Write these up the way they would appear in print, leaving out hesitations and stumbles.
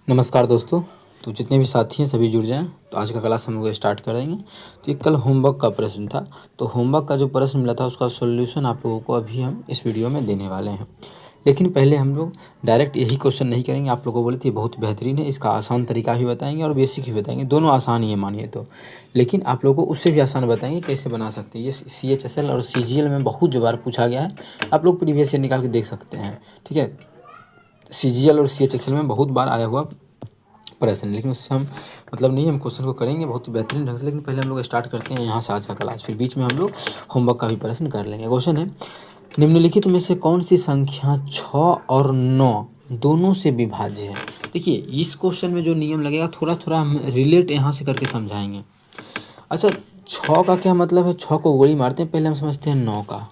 नमस्कार दोस्तों। तो जितने भी साथी हैं सभी जुड़ जाएं। तो आज का क्लास हम लोग स्टार्ट करेंगे। तो ये कल होमवर्क का प्रश्न था। तो होमवर्क का जो प्रश्न मिला था उसका सॉल्यूशन आप लोगों को अभी हम इस वीडियो में देने वाले हैं। लेकिन पहले हम लोग डायरेक्ट यही क्वेश्चन नहीं करेंगे। आप लोगों को बोले थे बहुत बेहतरीन है, इसका आसान तरीका भी बताएंगे और बेसिक भी बताएंगे। दोनों आसान ही है मानिए तो, लेकिन आप लोगों को उससे भी आसान बताएंगे कैसे बना सकते हैं। ये CHSL और CGL में बहुत जो बार पूछा गया है, आप लोग प्रीवियस ईयर निकाल के देख सकते हैं। ठीक है, CGL और CHSL में बहुत बार आया हुआ प्रश्न, लेकिन उससे हम मतलब नहीं, हम क्वेश्चन को करेंगे बहुत बेहतरीन ढंग से। लेकिन पहले हम लोग स्टार्ट करते हैं यहाँ से आज का क्लास, फिर बीच में हम लोग होमवर्क का भी प्रश्न कर लेंगे। क्वेश्चन है, निम्नलिखित में से कौन सी संख्या 6 और 9 दोनों से विभाज्य है। देखिए इस क्वेश्चन में जो नियम लगेगा थोड़ा थोड़ा हम रिलेट यहाँ से करके समझाएंगे। अच्छा, 6 का क्या मतलब है? 6 को गोली मारते हैं, पहले हम समझते हैं 9 का।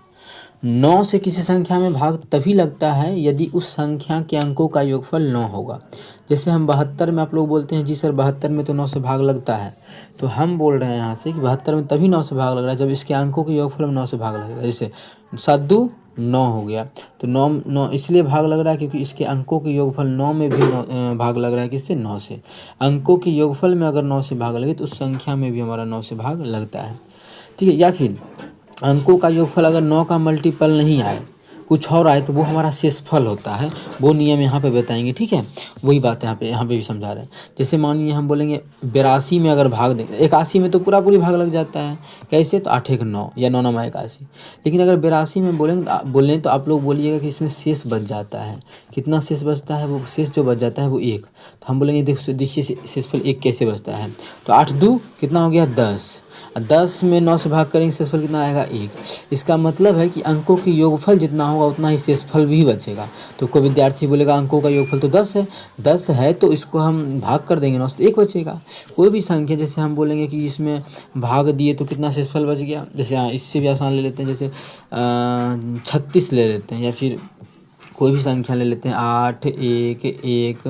9 से किसी संख्या में भाग तभी लगता है यदि उस संख्या के अंकों का योगफल 9 होगा। जैसे हम 72 में आप लोग बोलते हैं जी सर 72 में तो 9 से भाग लगता है, तो हम बोल रहे हैं यहाँ से कि 72 में तभी 9 से भाग लग रहा है जब इसके अंकों के योगफल में 9 से भाग लगेगा। जैसे 7 2 9 हो गया, तो 9 इसलिए भाग लग रहा है क्योंकि इसके अंकों के योगफल 9 में भी भाग लग रहा है। किससे? 9 से। अंकों के योगफल में अगर 9 से भाग लगे तो उस संख्या में भी हमारा 9 से भाग लगता है। ठीक है, या फिर अंकों का योगफल अगर 9 का मल्टीपल नहीं आए, कुछ और आए, तो वो हमारा शेषफल होता है। वो नियम यहाँ पे बताएंगे। ठीक है, वही बात यहाँ पे भी समझा रहे हैं। जैसे मानिए हम बोलेंगे 82 में अगर भाग दें, 81 में तो पूरी भाग लग जाता है। कैसे? तो 8 1 9 या 9 9 81। लेकिन अगर 82 में बोलेंगे तो आप लोग बोलिएगा कि इसमें शेष बच जाता है। कितना शेष बचता है? वो शेष जो बच जाता है वो 1। तो हम बोलेंगे देखिए शेषफल 1 कैसे बचता है। तो 8 2 कितना हो गया? 10। 10 में 9 से भाग करेंगे, शेषफल कितना आएगा? 1। इसका मतलब है कि अंकों की योगफल जितना होगा उतना ही शेषफल भी बचेगा। तो कोई विद्यार्थी बोलेगा अंकों का योगफल तो 10 है, 10 है तो इसको हम भाग कर देंगे 9 से, तो 1 बचेगा। कोई भी संख्या जैसे हम बोलेंगे कि इसमें भाग दिए तो कितना शेषफल बच गया। जैसे इससे भी आसान ले लेते हैं, जैसे 36 ले लेते हैं, या फिर कोई भी संख्या ले लेते हैं 8 1 1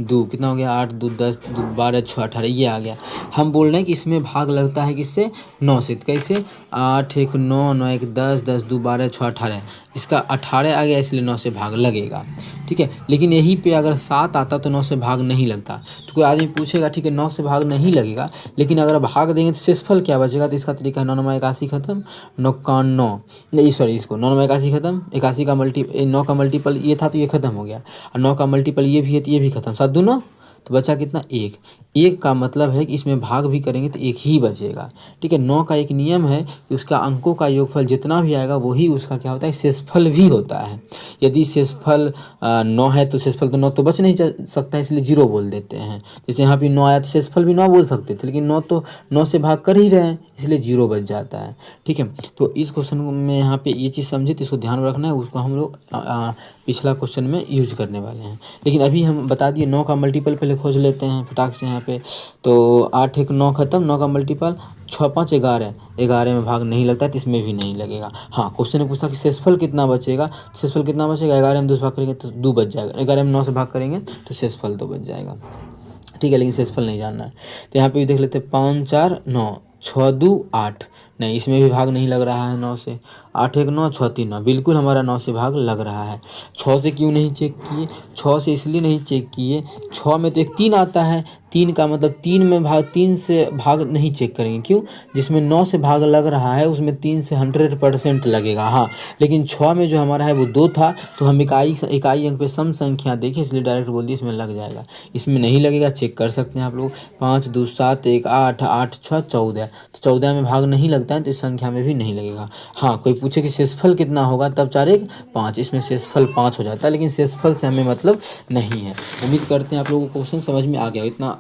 2, कितना हो गया? 8 2 10 2 12 6 18, ये आ गया। हम बोल रहे हैं कि इसमें भाग लगता है किससे? 9 से। कैसे? 8 1 9 9 1 10 10 2 12 6 18, इसका 18 आ गया इसलिए 9 से भाग लगेगा। ठीक है, लेकिन यहीं पे अगर 7 आता तो 9 से भाग नहीं लगता। तो कोई आदमी पूछेगा ठीक है 9 से भाग नहीं लगेगा, लेकिन अगर भाग देंगे तो शेषफल क्या बचेगा? तो इसका तरीका है 9 9 81 खत्म, 9 9 नहीं सॉरी इसको 9 9 81 खत्म, 81 का 9 का मल्टीपल ये था तो ये खत्म हो गया, और 9 का मल्टीपल ये भी है तो ये भी खत्म। 7 2 9, तो बचा कितना? 1। 1 का मतलब है कि इसमें भाग भी करेंगे तो 1 ही बचेगा। ठीक है, 9 का एक नियम है कि उसका अंकों का योगफल जितना भी आएगा वही उसका क्या होता है? शेषफल भी होता है। यदि शेषफल 9 है तो शेषफल तो 9 तो बच नहीं सकता है, इसलिए 0 बोल देते हैं। जैसे यहाँ पे 9 आया तो शेषफल भी 9 बोल सकते थे, लेकिन 9 तो 9 से भाग कर ही रहे हैं इसलिए 0 बच जाता है। ठीक है, तो इस क्वेश्चन में यहाँ पे ये चीज़ समझे तो इसको ध्यान में रखना है। उसको हम लोग पिछला क्वेश्चन में यूज करने वाले हैं। लेकिन अभी हम बता दिए 9 का मल्टीपल पहले खोज लेते हैं फटाक से यहाँ पे। तो 8 1 9 खत्म, 9 का मल्टीपल 6 5 11, 11 में भाग नहीं लगता है तो इसमें भी नहीं लगेगा। हाँ, क्वेश्चन ने पूछा कि शेषफल कितना बचेगा। शेषफल कितना बचेगा? 11 में 2 से भाग करेंगे तो 2 बच जाएगा, 11 में 9 से भाग करेंगे तो शेषफल 2 बच जाएगा। ठीक है, लेकिन शेषफल नहीं जानना है तो यहाँ पे भी देख लेते हैं 5 4 9 6 2 8, नहीं इसमें भी भाग नहीं लग रहा है 9 से। 8 1 9 6 3 9, बिल्कुल हमारा 9 से भाग लग रहा है। 6 से क्यों नहीं चेक किए? 6 से इसलिए नहीं चेक किए, 6 में तो एक 3 आता है, 3 का मतलब 3 से भाग नहीं चेक करेंगे। क्यों? जिसमें 9 से भाग लग रहा है उसमें 3 से 100% लगेगा। हाँ, लेकिन 6 में जो हमारा है वो 2 था, तो हम इकाई अंक पे सम संख्या देखें इसलिए डायरेक्ट बोल दिए इसमें लग जाएगा। इसमें नहीं लगेगा, चेक कर सकते हैं आप लोग। 5 2 7 1 8 8 6 14, तो 14 में भाग नहीं लगता है तो इस संख्या में भी नहीं लगेगा। हाँ, कोई पूछे कि शेषफल कितना होगा, तब 4 1 5, इसमें शेषफल 5 हो जाता है, लेकिन शेषफल से हमें मतलब नहीं है। उम्मीद करते हैं आप लोगों को क्वेश्चन समझ में आ गया। इतना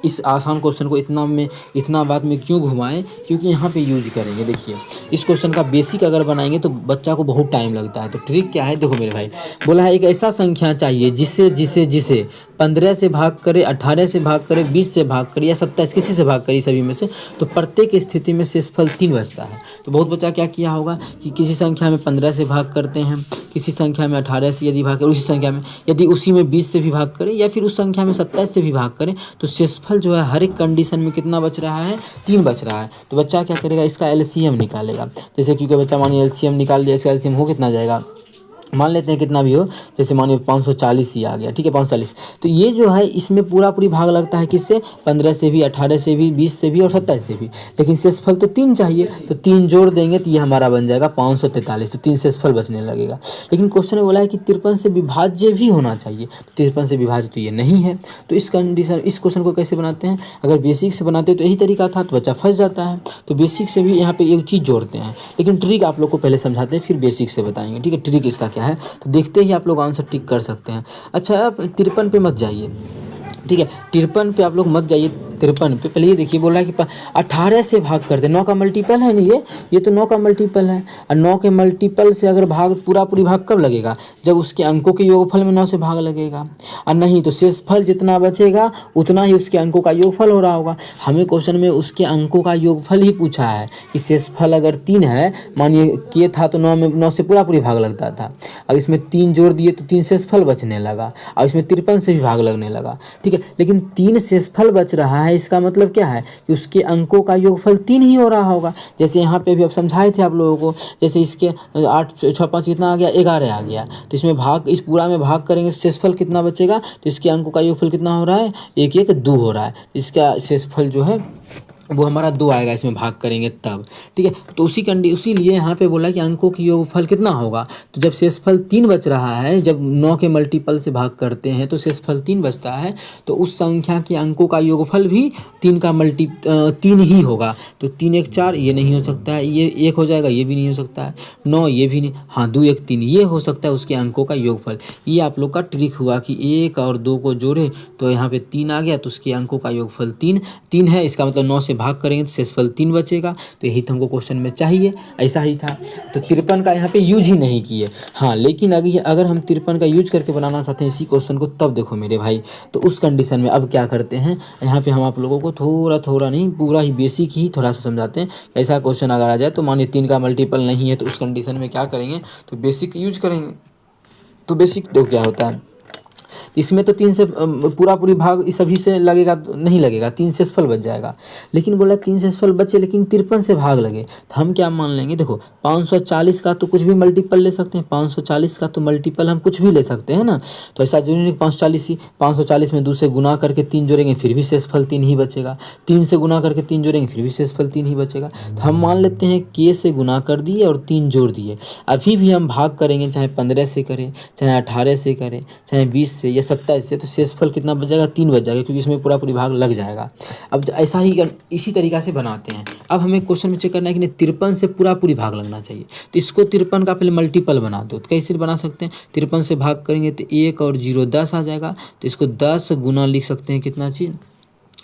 इस आसान क्वेश्चन को इतना बात में क्यों घुमाएं? क्योंकि यहाँ पे यूज करेंगे। देखिए इस क्वेश्चन का बेसिक अगर बनाएंगे तो बच्चा को बहुत टाइम लगता है। तो ट्रिक क्या है? देखो मेरे भाई, बोला है एक ऐसा संख्या चाहिए जिसे 15 से भाग करे, 18 से भाग करे, 20 से भाग करे या 27 किसी से भाग करे सभी में से, तो प्रत्येक स्थिति में शेषफल 3 बचता है। तो बहुत बच्चा क्या किया होगा कि किसी संख्या में 15 से भाग करते हैं, किसी संख्या में 18 से यदि भाग करें, उसी संख्या में यदि उसी में 20 से भी भाग करें या फिर उस संख्या में 27 से भी भाग करें, तो शेषफल जो है हर एक कंडीशन में कितना बच रहा है? 3 बच रहा है। तो बच्चा क्या करेगा? इसका LCM निकालेगा। जैसे क्योंकि बच्चा मानिए LCM निकाल दिया, इसका LCM हो कितना जाएगा? मान लेते हैं कितना भी हो, जैसे मानिए 540 ही आ गया, ठीक है 540। तो ये जो है इसमें पूरा पूरी भाग लगता है किससे, 15 से भी, 18 से भी, 20 से भी और 27 से भी। लेकिन शेषफल तो 3 चाहिए, तो 3 जोड़ देंगे तो ये हमारा बन जाएगा 543। तो 3 शेषफल बचने लगेगा। लेकिन क्वेश्चन में बोला है कि 53 से विभाज्य भी होना चाहिए, 53 से विभाज्य तो ये नहीं है। तो इस कंडीशन, इस क्वेश्चन को कैसे बनाते हैं, अगर बेसिक से बनाते तो यही तरीका था, तो बच्चा फंस जाता है। तो बेसिक से भी यहाँ पे एक चीज़ जोड़ते हैं, लेकिन ट्रिक आप लोग को पहले समझाते हैं फिर बेसिक से बताएंगे, ठीक है। ट्रिक इसका क्या है, तो देखते ही आप लोग आंसर टिक कर सकते हैं। अच्छा, आप 53 पे मत जाइए, ठीक है, 53 पे आप लोग मत जाइए। 53 पे पहले ये देखिए, बोल रहा है कि 18 से भाग करते, 9 का मल्टीपल है नहीं, ये तो 9 का मल्टीपल है। और 9 के मल्टीपल से अगर भाग, पूरा पूरी भाग कब लगेगा, जब उसके अंकों के योगफल में 9 से भाग लगेगा। और नहीं तो शेषफल जितना बचेगा उतना ही उसके अंकों का योगफल हो रहा होगा। हमें क्वेश्चन में उसके अंकों का योगफल ही पूछा है कि शेषफल अगर 3 है, मानिए के था तो 9 से पूरा पूरी भाग लगता था। अब इसमें 3 जोड़ दिए तो 3 शेषफल बचने लगा, और इसमें 53 से भी भाग लगने लगा, ठीक है। लेकिन 3 शेषफल बच रहा है, इसका मतलब क्या है कि उसके अंकों का योगफल 3 ही हो रहा होगा। जैसे यहाँ पे भी अब समझाए थे आप लोगों को, जैसे इसके 8 6 5 कितना आ गया, 11 आ गया। तो इसमें भाग, इस पूरा में भाग करेंगे तो शेषफल कितना बचेगा, तो इसके अंकों का योगफल कितना हो रहा है, 1 1 2 हो रहा है। इसका शेषफल जो है वो हमारा 2 आएगा, इसमें भाग करेंगे तब, ठीक है। तो उसीलिए यहाँ पे बोला कि अंकों की योगफल कितना होगा। तो जब शेषफल 3 बच रहा है, जब 9 के मल्टीपल से भाग करते हैं तो शेषफल 3 बचता है, तो उस संख्या के अंकों का योगफल भी 3 ही होगा। तो 3 1 4 ये नहीं हो सकता है, ये 1 हो जाएगा, ये भी नहीं हो सकता है, 9 ये भी नहीं, हाँ 2 1 3 ये हो सकता है उसके अंकों का योगफल। ये आप लोग का ट्रिक हुआ कि 1 और 2 को जोड़े तो यहाँ पे 3 आ गया, तो उसके अंकों का योगफल 3 है। इसका मतलब 9 से भाग करेंगे तो शेषफल 3 बचेगा। तो यही तो हमको क्वेश्चन में चाहिए, ऐसा ही था। तो 53 का यहाँ पे यूज ही नहीं किए। हाँ, लेकिन अगर हम 53 का यूज करके बनाना चाहते हैं इसी क्वेश्चन को, तब देखो मेरे भाई, तो उस कंडीशन में अब क्या करते हैं, यहाँ पे हम आप लोगों को थोड़ा नहीं, पूरा ही बेसिक ही थोड़ा सा समझाते हैं। ऐसा क्वेश्चन अगर आ जाए तो मानिए 3 का मल्टीपल नहीं है, तो उस कंडीशन में क्या करेंगे, तो बेसिक यूज करेंगे। तो बेसिक तो क्या होता है, इसमें तो 3 से पूरा पूरी भाग इस सभी से लगेगा, नहीं लगेगा, 3 शेषफल बच जाएगा। लेकिन बोला 3 शेषफल बचे लेकिन 53 से भाग लगे, तो हम क्या मान लेंगे, देखो 540 का तो कुछ भी मल्टीपल ले सकते हैं, 540 का तो मल्टीपल हम कुछ भी ले सकते हैं ना। तो ऐसा जरूरी नहीं 540 ही, 540 में 2 से गुना करके 3 जोड़ेंगे फिर भी शेषफल 3 ही बचेगा, 3 से गुना करके 3 जोड़ेंगे फिर भी शेषफल 3 ही बचेगा। तो हम मान लेते हैं के से गुना कर दिए और 3 जोड़ दिए, अभी भी हम भाग करेंगे, चाहे 15 से करें, चाहे 18 से करें, चाहे 20 से या 27 से, तो शेषफल कितना बच जाएगा, 3 बच जाएगा, क्योंकि इसमें पूरा पूरी भाग लग जाएगा। अब ऐसा ही इसी तरीक़ा से बनाते हैं। अब हमें क्वेश्चन में चेक करना है कि नहीं 53 से पूरा पूरी भाग लगना चाहिए, तो इसको 53 का पहले मल्टीपल बना दो। तो कैसे बना सकते हैं, 53 से भाग करेंगे तो 1 और 0 10 आ जाएगा, तो इसको 10 गुना लिख सकते हैं, कितना चीज़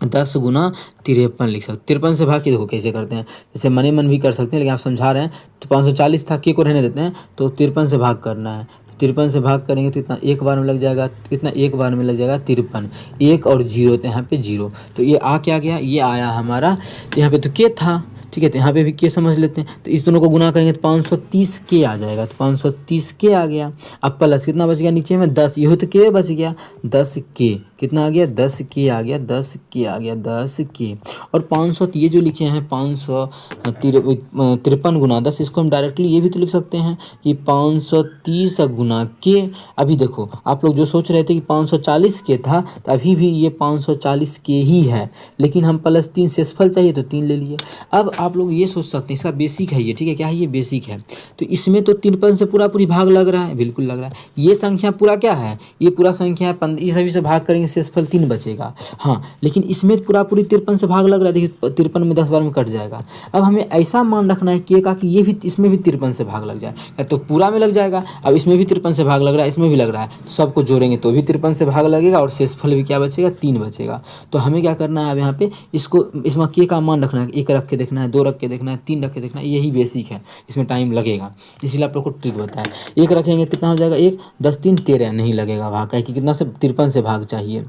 10 गुना 53 लिख सकते। 53 से भाग के देखो कैसे करते हैं, जैसे मने मन भी कर सकते हैं, लेकिन आप समझा रहे हैं। तो 540 था, के को रहने देते हैं, तो 53 से भाग करना है। 53 से भाग करेंगे तो इतना एक बार में लग जाएगा, कितना एक बार में लग जाएगा 53, 1 और 0 तो यहाँ पे 0, तो ये आ क्या गया, ये आया हमारा, तो यहाँ पे तो के था, ठीक है। तो यहाँ पे भी के समझ लेते हैं, तो इस दोनों को गुना करेंगे तो 530 के आ जाएगा, तो 530 के आ गया। अब प्लस कितना बच गया नीचे में 10, ये तो के बच गया, 10 के कितना आ गया, 10 के आ गया, 10 के आ गया, 10 के। और 500 ये जो लिखे हैं 553 गुना 10, इसको हम डायरेक्टली ये भी तो लिख सकते हैं कि 530 गुना के। अभी देखो आप लोग जो सोच रहे थे कि 540 के था, तो अभी भी ये 540 के ही है, लेकिन हम प्लस 3 शेषफल चाहिए तो 3 ले लिए। अब आप लोग ये सोच सकते हैं, इसका बेसिक है ये, ठीक है, क्या है ये बेसिक है। तो इसमें तो 53 से पूरा पूरी भाग लग रहा है, बिल्कुल लग रहा है। ये संख्या पूरा क्या है, ये पूरा संख्या है, इस सभी से भाग करेंगे शेषफल 3 बचेगा। हाँ, लेकिन इसमें पूरा पूरी 53 से भाग लग रहा है, देखिए 53 में 10 बार में कट जाएगा। अब हमें ऐसा मान रखना है के का कि ये भी, इसमें भी 53 से भाग लग जाए, तो पूरा में लग जाएगा। अब इसमें भी 53 से भाग लग रहा है, इसमें भी लग रहा है, तो सबको जोड़ेंगे तो भी 53 से भाग लगेगा, और शेषफल भी क्या बचेगा, 3 बचेगा। तो हमें क्या करना है, अब यहाँ पे इसको, इसमें के का मान रखना है, 1 रख के देखना है, 2 रख के देखना है, 3 रख के देखना है, यही बेसिक है। इसमें टाइम लगेगा, इसलिए आप लोग को ट्रिक बताएं। 1 रखेंगे तो कितना हो जाएगा, 1 10 3 13 नहीं लगेगा भाग, है कि कितना से 53 से भाग चाहिए।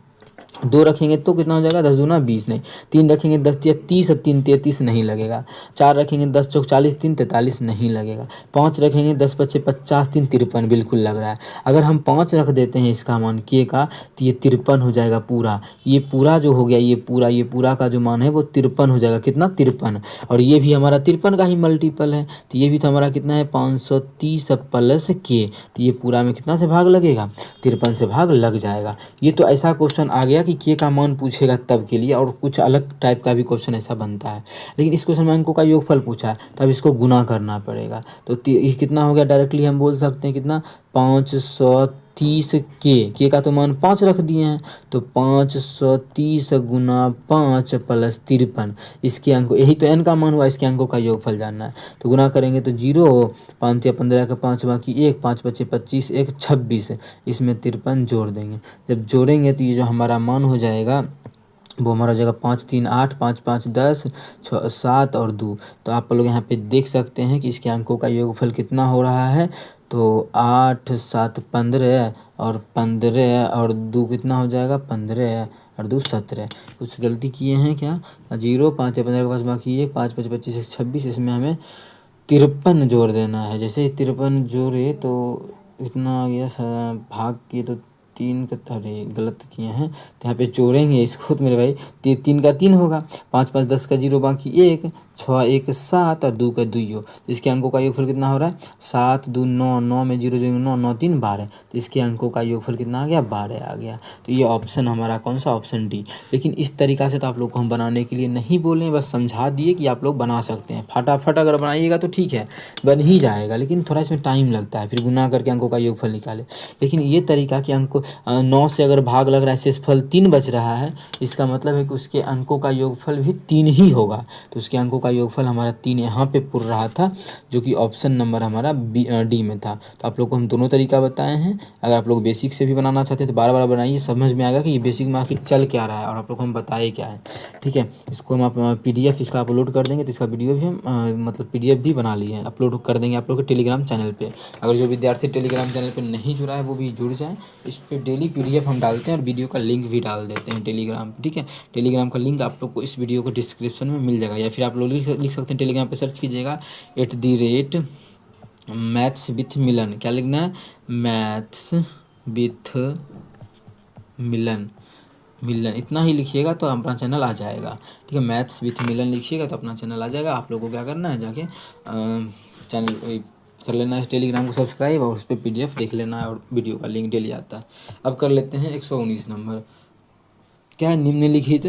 2 रखेंगे तो कितना हो जाएगा 10 दूना 20 नहीं, 3 रखेंगे 10 तिया 30 और 3 33 नहीं लगेगा, 4 रखेंगे 10 चौक 40 3 43 नहीं लगेगा, 5 रखेंगे 10 पच्चे 50 3 53 बिल्कुल लग रहा है। अगर हम 5 रख देते हैं इसका मान के का तो ये 53 हो जाएगा पूरा। ये पूरा जो हो गया ये पूरा का जो मान है वो 53 हो जाएगा। कितना 53, और ये भी हमारा 53 का ही मल्टीपल है तो ये भी तो हमारा कितना है 530 प्लस के, तो ये पूरा में कितना से भाग लगेगा 53 से भाग लग जाएगा। ये तो ऐसा क्वेश्चन आ गया कि के का मान पूछेगा तब के लिए, और कुछ अलग टाइप का भी क्वेश्चन ऐसा बनता है। लेकिन इस क्वेश्चन में अंकों का योगफल पूछा है तो अब इसको गुना करना पड़ेगा। तो ये कितना हो गया, डायरेक्टली हम बोल सकते हैं कितना 530 के का तो मान 5 रख दिए हैं तो 530 गुना 5 प्लस 53 इसके अंक, यही तो n का मान हुआ, इसके अंकों का योगफल जानना है। तो गुना करेंगे तो 0, 5 या 15 का 5 बाकी 1, 5 बचे 25, 1 26, इसमें 53 जोड़ देंगे। जब जोड़ेंगे तो ये जो हमारा मान हो जाएगा वो हमारा हो जाएगा 5 3 8, 5 5 10, 6 7 और 2। तो आप लोग यहाँ पे देख सकते हैं कि इसके अंकों का योगफल कितना हो रहा है। तो 8 7 15 और 15 और 2 कितना हो जाएगा 15 और 2 17। कुछ गलती किए हैं क्या, 0 5 या 15 के पास बाकी 1, 5 5 25 26, इसमें हमें 53 जोड़ देना है। जैसे ही 53 जोड़े तो इतना आ गया भाग के, तो 3 का अरे गलत किए हैं तो यहाँ पे जोड़ेंगे इसको तो मेरे भाई 3 का 3 होगा, 5 5 10 का 0 बाकी 1, 6 1 7 और 2 का 2। तो इसके अंकों का योगफल कितना हो रहा है 7 2 9, 9 में 0 जोड़ेंगे 9, 9 3 12। तो इसके अंकों का योगफल कितना आ गया 12 आ गया। तो ये ऑप्शन हमारा कौन सा, ऑप्शन डी। लेकिन इस तरीक़ा से तो आप लोग को हम बनाने के लिए नहीं बोले, बस समझा दिए कि आप लोग बना सकते हैं। फटाफट अगर बनाइएगा तो ठीक है बन ही जाएगा, लेकिन थोड़ा इसमें टाइम लगता है, फिर गुना करके अंकों का योगफल निकाले। लेकिन ये तरीका कि अंक 9 से अगर भाग लग रहा है, शेषफल 3 बच रहा है, इसका मतलब है कि उसके अंकों का योगफल भी 3 ही होगा। तो उसके अंकों का योगफल हमारा 3 यहाँ पे पुर रहा था, जो कि ऑप्शन नंबर हमारा डी में था। तो आप लोग को हम दोनों तरीका बताए हैं। अगर आप लोग बेसिक से भी बनाना चाहते हैं तो बार बार बनाइए, समझ में आएगा कि ये बेसिक में आखिर चल क्या रहा है और आप लोग को हम बताए क्या है। ठीक है, इसको हम आप PDF इसका अपलोड कर देंगे, तो इसका वीडियो भी हम मतलब PDF भी बना लिए हैं, अपलोड कर देंगे आप लोग के टेलीग्राम चैनल पे। अगर जो विद्यार्थी टेलीग्राम चैनल पे नहीं जुड़ा है वो भी जुड़ जाए। इस पर डेली PDF हम डालते हैं और वीडियो का लिंक भी डाल देते हैं टेलीग्राम पे। ठीक है, टेलीग्राम का लिंक आप लोग को इस वीडियो को डिस्क्रिप्शन में मिल जाएगा, या फिर आप लोग लिख सकते हैं टेलीग्राम पे सर्च कीजिएगा @मैथ्स विथ मिलन। क्या लिखना है, मैथ्स विथ मिलन, इतना ही लिखिएगा तो अपना चैनल आ जाएगा। ठीक है, मैथ्स विथ मिलन लिखिएगा तो अपना चैनल आ जाएगा। आप लोगों को क्या करना है, जाके चैनल कर लेना है, टेलीग्राम को सब्सक्राइब, और उस पर PDF देख लेना है और वीडियो का लिंक डेली आता है। अब कर लेते हैं 119 नंबर। क्या है, निम्नलिखित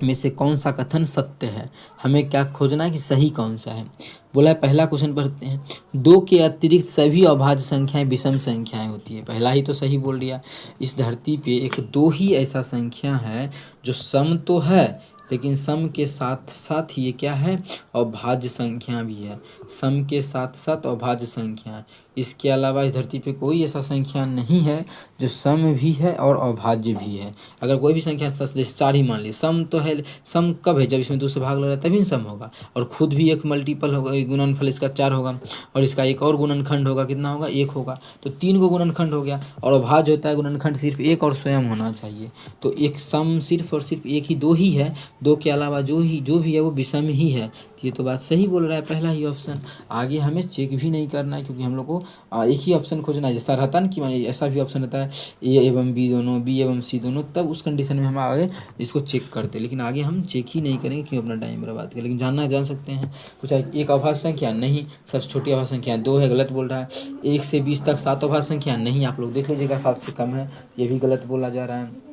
में से कौन सा कथन सत्य है। हमें क्या खोजना है कि सही कौन सा है। बोला है, पहला क्वेश्चन पढ़ते हैं, 2 के अतिरिक्त सभी अभाज्य संख्याएं विषम संख्याएं होती है। पहला ही तो सही बोल दिया। इस धरती पे एक 2 ही ऐसा संख्या है जो सम तो है, लेकिन सम के साथ साथ ये क्या है, अभाज्य संख्या भी है। सम के साथ साथ अभाज्य संख्या, इसके अलावा इस धरती पे कोई ऐसा संख्या नहीं है जो सम भी है और अभाज्य भी है। अगर कोई भी संख्या जैसे 4 ही मान ली, सम तो है, सम कब है, जब इसमें 2 से भाग लग रहा है तभी सम होगा, और खुद भी एक मल्टीपल होगा, एक गुणनफल इसका 4 होगा, और इसका एक और गुणनखंड होगा, कितना होगा 1 होगा। तो 3 को गुणनखंड हो गया, और अभाज्य होता है गुणनखंड सिर्फ एक और स्वयं होना चाहिए। तो एक सम सिर्फ और सिर्फ एक ही 2 ही है, 2 के अलावा जो भी है वो विषम ही है। ये तो बात सही बोल रहा है, पहला ही ऑप्शन। आगे हमें चेक भी नहीं करना है, क्योंकि हम लोग को एक ही ऑप्शन खोजना है। जैसा रहता है ना कि मान ऐसा भी ऑप्शन रहता है A एवं B दोनों, B एवं C दोनों, तब उस कंडीशन में हम आगे इसको चेक करते हैं। लेकिन आगे हम चेक ही नहीं करेंगे, क्यों अपना टाइम बर्बाद करें। लेकिन जान सकते हैं कुछ एक अभाज्य संख्या नहीं, सबसे छोटी अभाज्य संख्या 2 है, गलत बोल रहा है। 1 से 20 तक 7 अभाज्य संख्या नहीं, आप लोग देख लीजिएगा 7 से कम है, ये भी गलत बोला जा रहा है।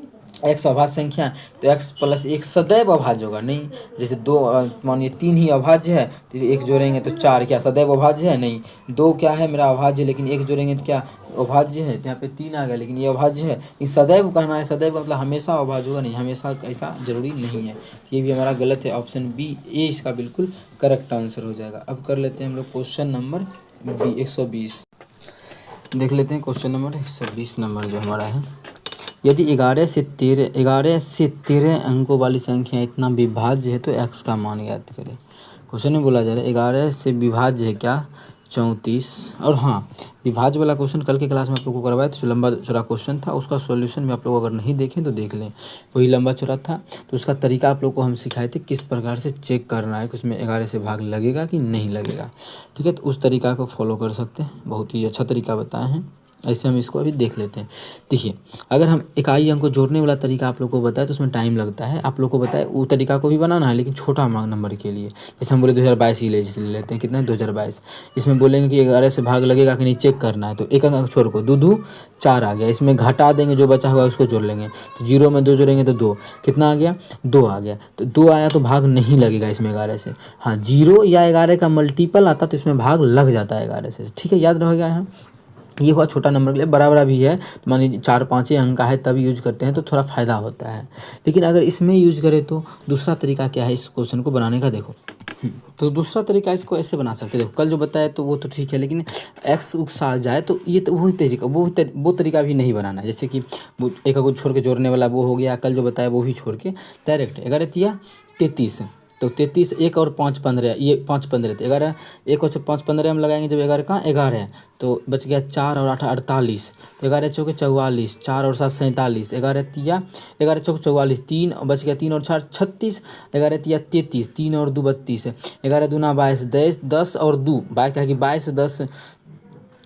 x अभाज्य संख्या, तो x प्लस 1 सदैव अभाज्य होगा नहीं। जैसे 2 मानिए 3 ही अभाज्य है तो 1 जोड़ेंगे तो 4, क्या सदैव अभाज्य है नहीं। 2 क्या है मेरा अभाज्य, लेकिन 1 जोड़ेंगे तो क्या अभाज्य है, तो यहाँ पे 3 आ गया, लेकिन ये अभाज्य है। ये सदैव कहना है, सदैव मतलब हमेशा अभाज्य होगा नहीं, हमेशा ऐसा जरूरी नहीं है। ये भी हमारा गलत है, ऑप्शन B ए इसका बिल्कुल करेक्ट आंसर हो जाएगा। अब कर लेते हैं हम लोग क्वेश्चन नंबर 120, देख लेते हैं क्वेश्चन नंबर 120 नंबर जो हमारा है। यदि 11 से 13 अंकों वाली संख्या इतना विभाज्य है तो x का मान ज्ञात करें। क्वेश्चन में बोला जा रहा है 11 से विभाज्य है क्या, 34। और हाँ, विभाज्य वाला क्वेश्चन कल के क्लास में आप लोग को करवाया, तो जो लंबा चौड़ा क्वेश्चन था उसका सॉल्यूशन भी आप लोग अगर नहीं देखें तो देख लें, वही लंबा चौड़ा था। तो उसका तरीका आप लोग को हम सिखाए थे किस प्रकार से चेक करना है कि उसमें 11 से भाग लगेगा कि नहीं लगेगा। ठीक है, तो उस तरीका को फॉलो कर सकते हैं, बहुत ही अच्छा तरीका बताए हैं। ऐसे हम इसको अभी देख लेते हैं। देखिए, अगर हम इकाई अंक को जोड़ने वाला तरीका आप लोग को बताए तो उसमें टाइम लगता है। आप लोग को बताए वो तरीका को भी बनाना है, लेकिन छोटा नंबर के लिए। जैसे हम बोले 2022 ही ले लेते हैं, कितना है 2022। इसमें बोलेंगे कि 11 से भाग लगेगा कि नहीं चेक करना है, तो एक अंक छोड़ को 2 2 4 आ गया। इसमें घटा देंगे, जो बचा हुआ उसको जोड़ लेंगे, तो 0 में 2 जोड़ेंगे तो 2, कितना आ गया 2 आ गया। तो 2 आया तो भाग नहीं लगेगा इसमें 11 से। हाँ, 0 या 11 का मल्टीपल आता तो इसमें भाग लग जाता है 11 से। ठीक है, याद रहेगा यहाँ। ये हुआ छोटा नंबर के लिए, बड़ा बड़ा भी है तो मान लीजिए 4-5 अंक का है तब यूज करते हैं तो थोड़ा फ़ायदा होता है। लेकिन अगर इसमें यूज करें तो दूसरा तरीका क्या है इस क्वेश्चन को बनाने का, देखो। तो दूसरा तरीका इसको ऐसे बना सकते हैं। देखो, कल जो बताया तो वो तो ठीक है, लेकिन एक्स उक्स आ जाए तो ये तो वही तरीका, वो तरीका भी नहीं बनाना है। जैसे कि वो एक को छोड़ के जोड़ने वाला वो हो गया, कल जो बताया वो भी छोड़ के डायरेक्ट 11 तिया 33। तो 33, 1 और 5 15, ये 5 15 तो 11, 1 और 5 15 हम लगाएंगे जब 11 का 11 तो बच गया 4 और 8 48, तो 11 चौके 44, 4 और 7 47, 11 तिया 11 चौके 44, 3 बच गया, 3 और 4 36, 11 तिया 33, 3 और 2 32, 11 दूना 22, 10 और 2 22 का, कि 22 10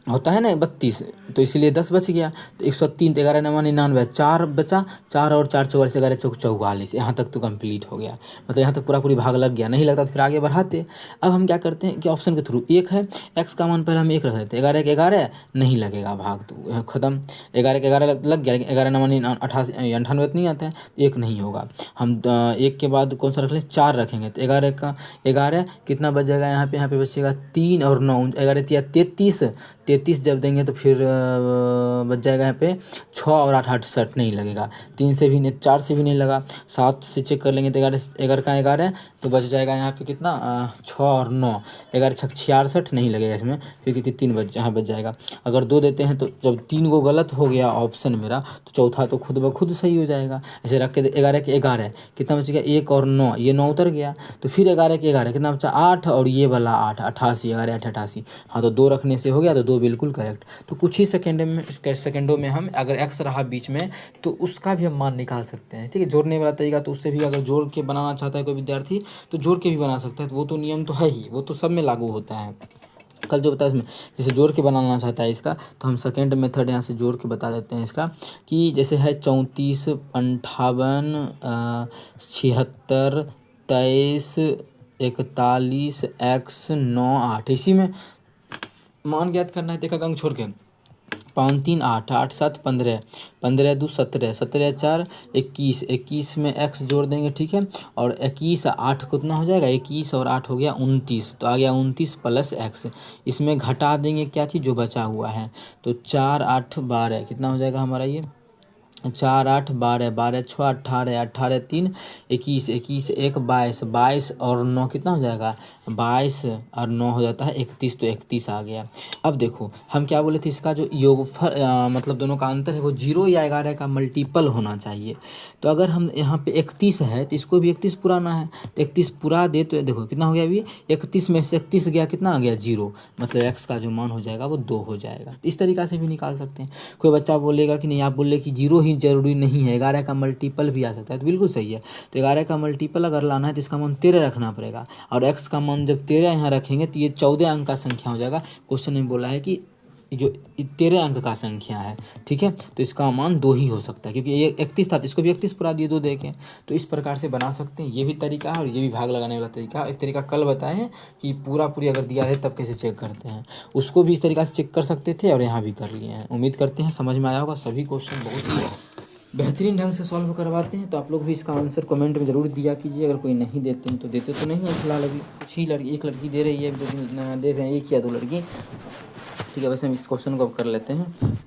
होता है ना 32, तो इसीलिए 10 बच गया। तो 103, 11 9 99, 4 बचा, 4 और 4 44, 11 चौक 44। यहाँ तक तो कंप्लीट हो गया, मतलब यहाँ तक पूरी भाग लग गया। नहीं लगता तो फिर आगे बढ़ाते। अब हम क्या करते हैं कि ऑप्शन के थ्रू 1 है, एक्स का मान पहले हम 1 रख देते हैं, 11 के 11 नहीं लगेगा भाग, तो ख़त्म। 11 के 11 लग गया, लेकिन 11 9 88 98 तो नहीं आता है, 1 नहीं होगा। हम 1 के बाद कौन सा रख लें, 4 रखेंगे, तो 11 का 11 कितना बच जाएगा यहाँ पे बचेगा 3 और 9, 11 तिया 33, 33 जब देंगे तो फिर बच जाएगा यहाँ पे 6 और 8 68 नहीं लगेगा, 3 से भी नहीं, 4 से भी नहीं लगा, 7 से चेक कर लेंगे तो 11 का 11 तो बच जाएगा यहाँ पे कितना 6 और 9, 11 छक 66 नहीं लगेगा इसमें, फिर क्योंकि 3 यहाँ बच जाएगा। अगर 2 देते हैं तो जब 3 को गलत हो गया ऑप्शन मेरा, तो चौथा तो खुद ब खुद सही हो जाएगा। ऐसे रख के 11 के 11 कितना बच गया 1 और 9, ये 9 उतर गया, तो फिर 11 के 11 कितना बचा 8 और ये वाला 8 88, 11 8 88। हाँ, तो 2 रखने से हो गया, तो 2 बिल्कुल करेक्ट। तो कुछ ही सेकंडों में हम अगर एक्स रहा बीच में तो उसका भी हम मान निकाल सकते हैं। ठीक है, जोड़ने वाला तरीका, तो उससे भी अगर जोड़ के बनाना चाहता है कोई विद्यार्थी तो जोड़ के भी बना सकता है। तो वो तो नियम तो है ही, वो तो सब में लागू होता है। कल जो बताया उसमें जैसे जोड़ के बनाना चाहता है इसका, तो हम सेकेंड मेथड यहाँ से जोड़ के बता देते हैं इसका, कि जैसे है 34 58 76 23 41 x 9 8, इसी में मान ज्ञात करना है। देखा अंक छोड़ के 5 3 8 8 7 15 15 2 17 17 4 21 21 में x जोड़ देंगे। ठीक है, और 21 8 कितना हो जाएगा, 21 और 8 हो गया 29, तो आ गया 29 प्लस x। इसमें घटा देंगे क्या चीज़ जो बचा हुआ है, तो 4 8 12 कितना हो जाएगा हमारा ये 4 8 12 12 6 18 18 3 21 21 1 22 22 और 9 कितना हो जाएगा 22 और 9 हो जाता है 31, तो 31 आ गया। अब देखो हम क्या बोले थे, इसका जो मतलब दोनों का अंतर है वो 0 या 11 का मल्टीपल होना चाहिए। तो अगर हम यहाँ पे 31 है तो इसको भी 31 पुराना है, तो 31 पूरा दे तो देखो कितना हो गया अभी 31 में से 31 गया, कितना आ गया 0, मतलब x का जो मान हो जाएगा वो 2 हो जाएगा। इस तरीक़ा से भी निकाल सकते हैं। कोई बच्चा बोलेगा कि नहीं, आप बोले कि 0 ही ज़रूरी नहीं है, 11 का मल्टीपल भी आ सकता है, तो बिल्कुल सही है। तो 11 का मल्टीपल अगर लाना है तो इसका मान 13 रखना पड़ेगा, और x का मान जब 13 यहाँ रखेंगे तो ये 14 अंक का संख्या हो जाएगा। क्वेश्चन में बोला है कि जो 13 अंक का संख्या है, ठीक है, तो इसका मान 2 ही हो सकता है, क्योंकि ये 31 था तो इसको भी 31 पूरा दिए 2 दे के। तो इस प्रकार से बना सकते हैं, ये भी तरीका है और ये भी भाग लगाने वाला तरीका है। इस तरीका कल बताए हैं कि पूरी अगर दिया है तब कैसे चेक करते हैं, उसको भी इस तरीका से चेक कर सकते थे और यहाँ भी कर लिए हैं। उम्मीद करते हैं समझ में आया होगा। सभी क्वेश्चन बहुत ही बेहतरीन ढंग से सॉल्व करवाते हैं, तो आप लोग भी इसका आंसर कमेंट में ज़रूर दिया कीजिए। अगर कोई नहीं देते हैं तो देते तो नहीं है फिलहाल, अभी कुछ ही एक लड़की दे रही है, 2 दे रहे हैं, 1 या 2 लड़की। ठीक है, वैसे हम इस क्वेश्चन को अब कर लेते हैं।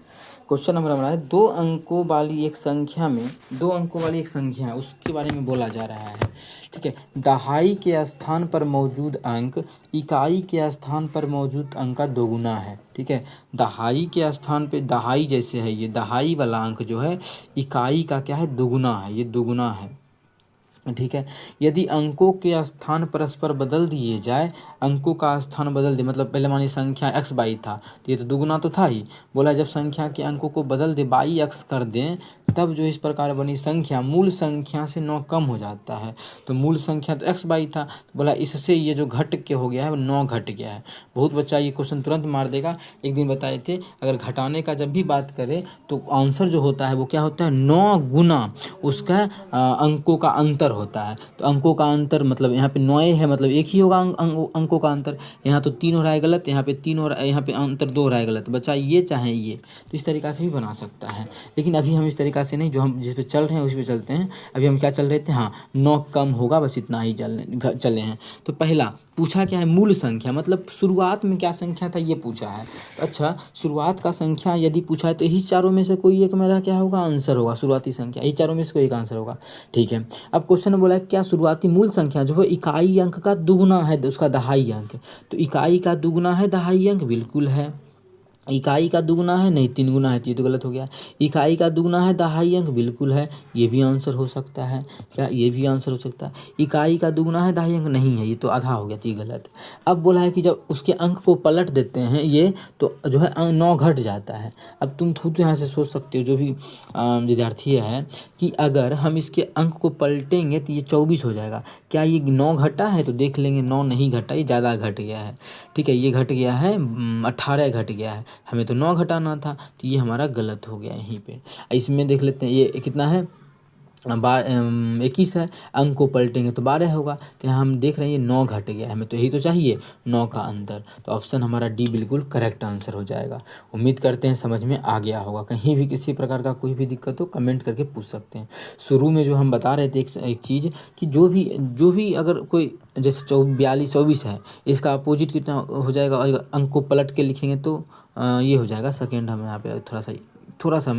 क्वेश्चन नंबर हमारा है 2 अंकों वाली एक संख्या में 2 अंकों वाली एक संख्या है, उसके बारे में बोला जा रहा है। ठीक है, दहाई के स्थान पर मौजूद अंक इकाई के स्थान पर मौजूद अंक का दोगुना है। ठीक है, दहाई के स्थान पे दहाई जैसे है, ये दहाई वाला अंक जो है इकाई का क्या है, दोगुना है, ये दोगुना है। ठीक है। यदि अंकों के स्थान परस्पर बदल दिए जाए, अंकों का स्थान बदल दे, मतलब पहले मानिए संख्या x बाई था, तो ये तो दुगुना तो था ही। बोला जब संख्या के अंकों को बदल दे, बाई x कर दें, तब जो इस प्रकार बनी संख्या मूल संख्या से 9 कम हो जाता है। तो मूल संख्या तो x बाई था, तो बोला इससे ये जो घट के हो गया है वो 9 घट गया है। बहुत बच्चा ये क्वेश्चन तुरंत मार देगा। एक दिन बताए थे, अगर घटाने का जब भी बात करें तो आंसर जो होता है वो क्या होता है, 9 गुना उसका अंकों का अंतर होता है। तो अंकों का अंतर मतलब यहाँ पे 9 है, मतलब एक ही होगा अंकों का अंतर। यहाँ तो 3 हो रहा है गलत, यहाँ पे 3 हो रहा है, यहाँ पे अंतर 2 हो रहा है गलत। बच्चा ये चाहे ये, तो इस तरीक़ा से भी बना सकता है। लेकिन अभी हम इस तरीक़ा से नहीं, जो हम जिस पे चल रहे हैं उसी पे चलते हैं। अभी हम क्या चल रहे थे, हाँ 9 कम होगा, बस इतना ही चले हैं। तो पहला पूछा क्या है, मूल संख्या, मतलब शुरुआत में क्या संख्या था ये पूछा है। अच्छा, शुरुआत का संख्या यदि पूछा है तो यही चारों में से कोई एक मेरा क्या होगा, आंसर होगा। शुरुआती संख्या यही चारों में से कोई एक आंसर होगा। ठीक है। अब क्वेश्चन में बोला है क्या शुरुआती मूल संख्या जो है इकाई अंक का दुगुना है उसका दहाई अंक। तो इकाई का दुगुना है दहाई अंक, बिल्कुल है। इकाई का दुगुना है, नहीं 3 गुना है, तो ये तो गलत हो गया। इकाई का दुगुना है दहाई अंक, बिल्कुल है, ये भी आंसर हो सकता है। क्या, ये भी आंसर हो सकता है। इकाई का दुगुना है दहाई अंक, नहीं है, ये तो आधा हो गया, तो ये गलत। अब बोला है कि जब उसके अंक को पलट देते हैं ये, तो जो है 9 घट जाता है। अब तुम खुद यहाँ से सोच सकते हो, जो भी विद्यार्थी है, कि अगर हम इसके अंक को पलटेंगे तो ये 24 हो जाएगा। क्या ये 9 घटा है, तो देख लेंगे 9 नहीं घटा, ये ज़्यादा घट गया है। ठीक है, ये घट गया है 18 घट गया है, हमें तो 9 घटाना था, तो ये हमारा गलत हो गया यहीं पे। इसमें देख लेते हैं ये कितना है, 21 है, अंक को पलटेंगे तो 12 होगा। तो यहाँ हम देख रहे हैं ये 9 घट गया है, हमें तो यही तो चाहिए, 9 का अंतर। तो ऑप्शन हमारा डी बिल्कुल करेक्ट आंसर हो जाएगा। उम्मीद करते हैं समझ में आ गया होगा। कहीं भी किसी प्रकार का कोई भी दिक्कत हो कमेंट करके पूछ सकते हैं। शुरू में जो हम बता रहे थे एक चीज़, कि जो भी अगर कोई जैसे 42 24 है, इसका अपोजिट कितना हो जाएगा, और अंक को पलट के लिखेंगे तो ये हो जाएगा। सेकेंड हम यहाँ पे थोड़ा सा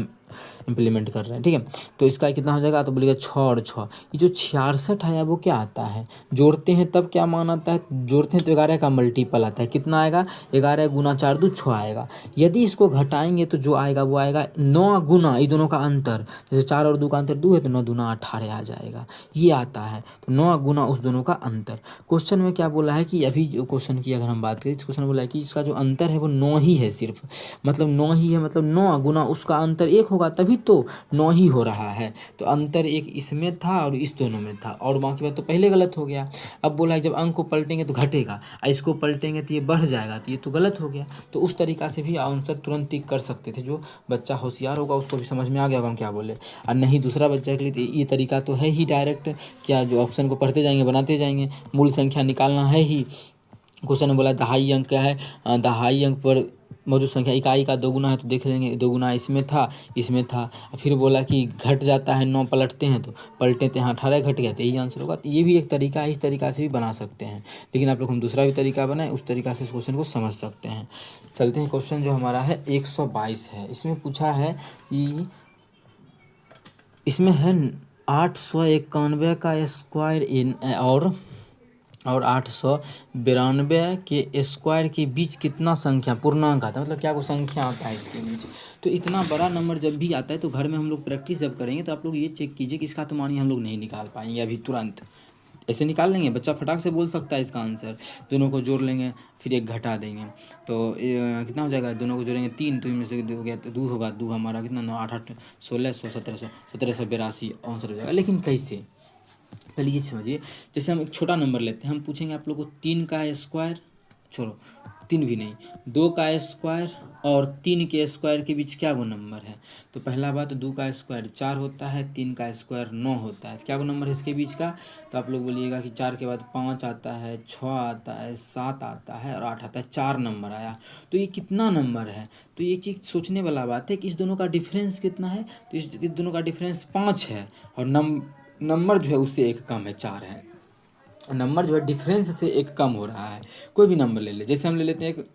इम्प्लीमेंट कर रहे हैं। ठीक है, तो इसका कितना हो जाएगा, तो बोलिएगा 6 और 6, ये जो 66 आया वो क्या आता है, जोड़ते हैं तब क्या मान आता है, जोड़ते हैं तो 11 का मल्टीपल आता है। कितना आएगा, 11 गुना 4 2 6 आएगा। यदि इसको घटाएंगे तो जो आएगा वो आएगा 9 गुना ये दोनों का अंतर, जैसे 4 और 2 का अंतर 2 है, तो 9 दूना 18 आ जाएगा, ये आता है। तो 9 गुना उस दोनों का अंतर। क्वेश्चन में क्या बोला है कि अभी जो क्वेश्चन की अगर हम बात करें, क्वेश्चन में बोला है कि इसका जो अंतर है वो 9 ही है, सिर्फ मतलब 9 ही है, मतलब 9 गुना उसका अंतर 1 होगा, तभी तो 9 ही हो रहा है। तो अंतर एक इसमें था और इस दोनों में था, और बाकी बात तो पहले गलत हो गया। अब बोला है जब अंक को पलटेंगे तो घटेगा, और इसको पलटेंगे तो ये बढ़ जाएगा, तो ये तो गलत हो गया। तो उस तरीक़ा से भी आंसर तुरंत टिक कर सकते थे। जो बच्चा होशियार होगा उसको भी समझ में आ गया होगा हम क्या बोले, और नहीं दूसरा बच्चा के लिए तो ये तरीका तो है ही डायरेक्ट, क्या जो ऑप्शन को पढ़ते जाएंगे बनाते जाएंगे, मूल संख्या निकालना है ही। क्वेश्चन में बोला दहाई अंक क्या है, दहाई अंक पर मौजूद संख्या इकाई का दोगुना है, तो देख लेंगे दोगुना इसमें था। फिर बोला कि घट जाता है 9 पलटते हैं तो पलटे थे, हाँ 18 घट गया, तो यही आंसर होगा। तो ये भी एक तरीका है, इस तरीका से भी बना सकते हैं। लेकिन आप लोग हम दूसरा भी तरीका बनाए, उस तरीका से इस क्वेश्चन को समझ सकते हैं। चलते हैं, क्वेश्चन जो हमारा है 122 है। इसमें पूछा है कि इसमें है 891 का स्क्वायर और 892 के स्क्वायर के बीच कितना संख्या पूर्णांक आता है, मतलब क्या कोई संख्या आता है इसके बीच। तो इतना बड़ा नंबर जब भी आता है तो घर में हम लोग प्रैक्टिस जब करेंगे तो आप लोग ये चेक कीजिए कि इसका तो मानिए हम लोग नहीं निकाल पाएंगे अभी तुरंत, ऐसे निकाल लेंगे, बच्चा फटाक से बोल सकता है इसका आंसर। दोनों को जोड़ लेंगे, फिर एक घटा देंगे, तो कितना हो जाएगा, दोनों को जोड़ेंगे 3, तो इनमें से हो गया तो 2 होगा, 2 हमारा कितना 9 8 8 1600 1782 आंसर हो जाएगा। लेकिन कैसे, पहले ये समझिए। जैसे हम एक छोटा नंबर लेते हैं, हम पूछेंगे आप लोग को 3 का स्क्वायर, छोड़ो 3 भी नहीं, 2 का स्क्वायर और 3 के स्क्वायर के बीच क्या वो नंबर है। तो पहला बात, 2 का स्क्वायर 4 होता है, 3 का स्क्वायर 9 होता है, तो क्या वो नंबर है इसके बीच का। तो आप लोग बोलिएगा कि 4 के बाद 5 आता है, 6 आता है, 7 आता है और 8 आता है, 4 नंबर आया। तो ये कितना नंबर है, तो ये चीज़ सोचने वाला बात है कि इस दोनों का डिफरेंस कितना है। तो इस दोनों का डिफरेंस 5 है, और नंबर जो है उससे एक कम है, 4 है। नंबर जो है डिफरेंस से एक कम हो रहा है। कोई भी नंबर ले ले, जैसे हम ले लेते हैं एक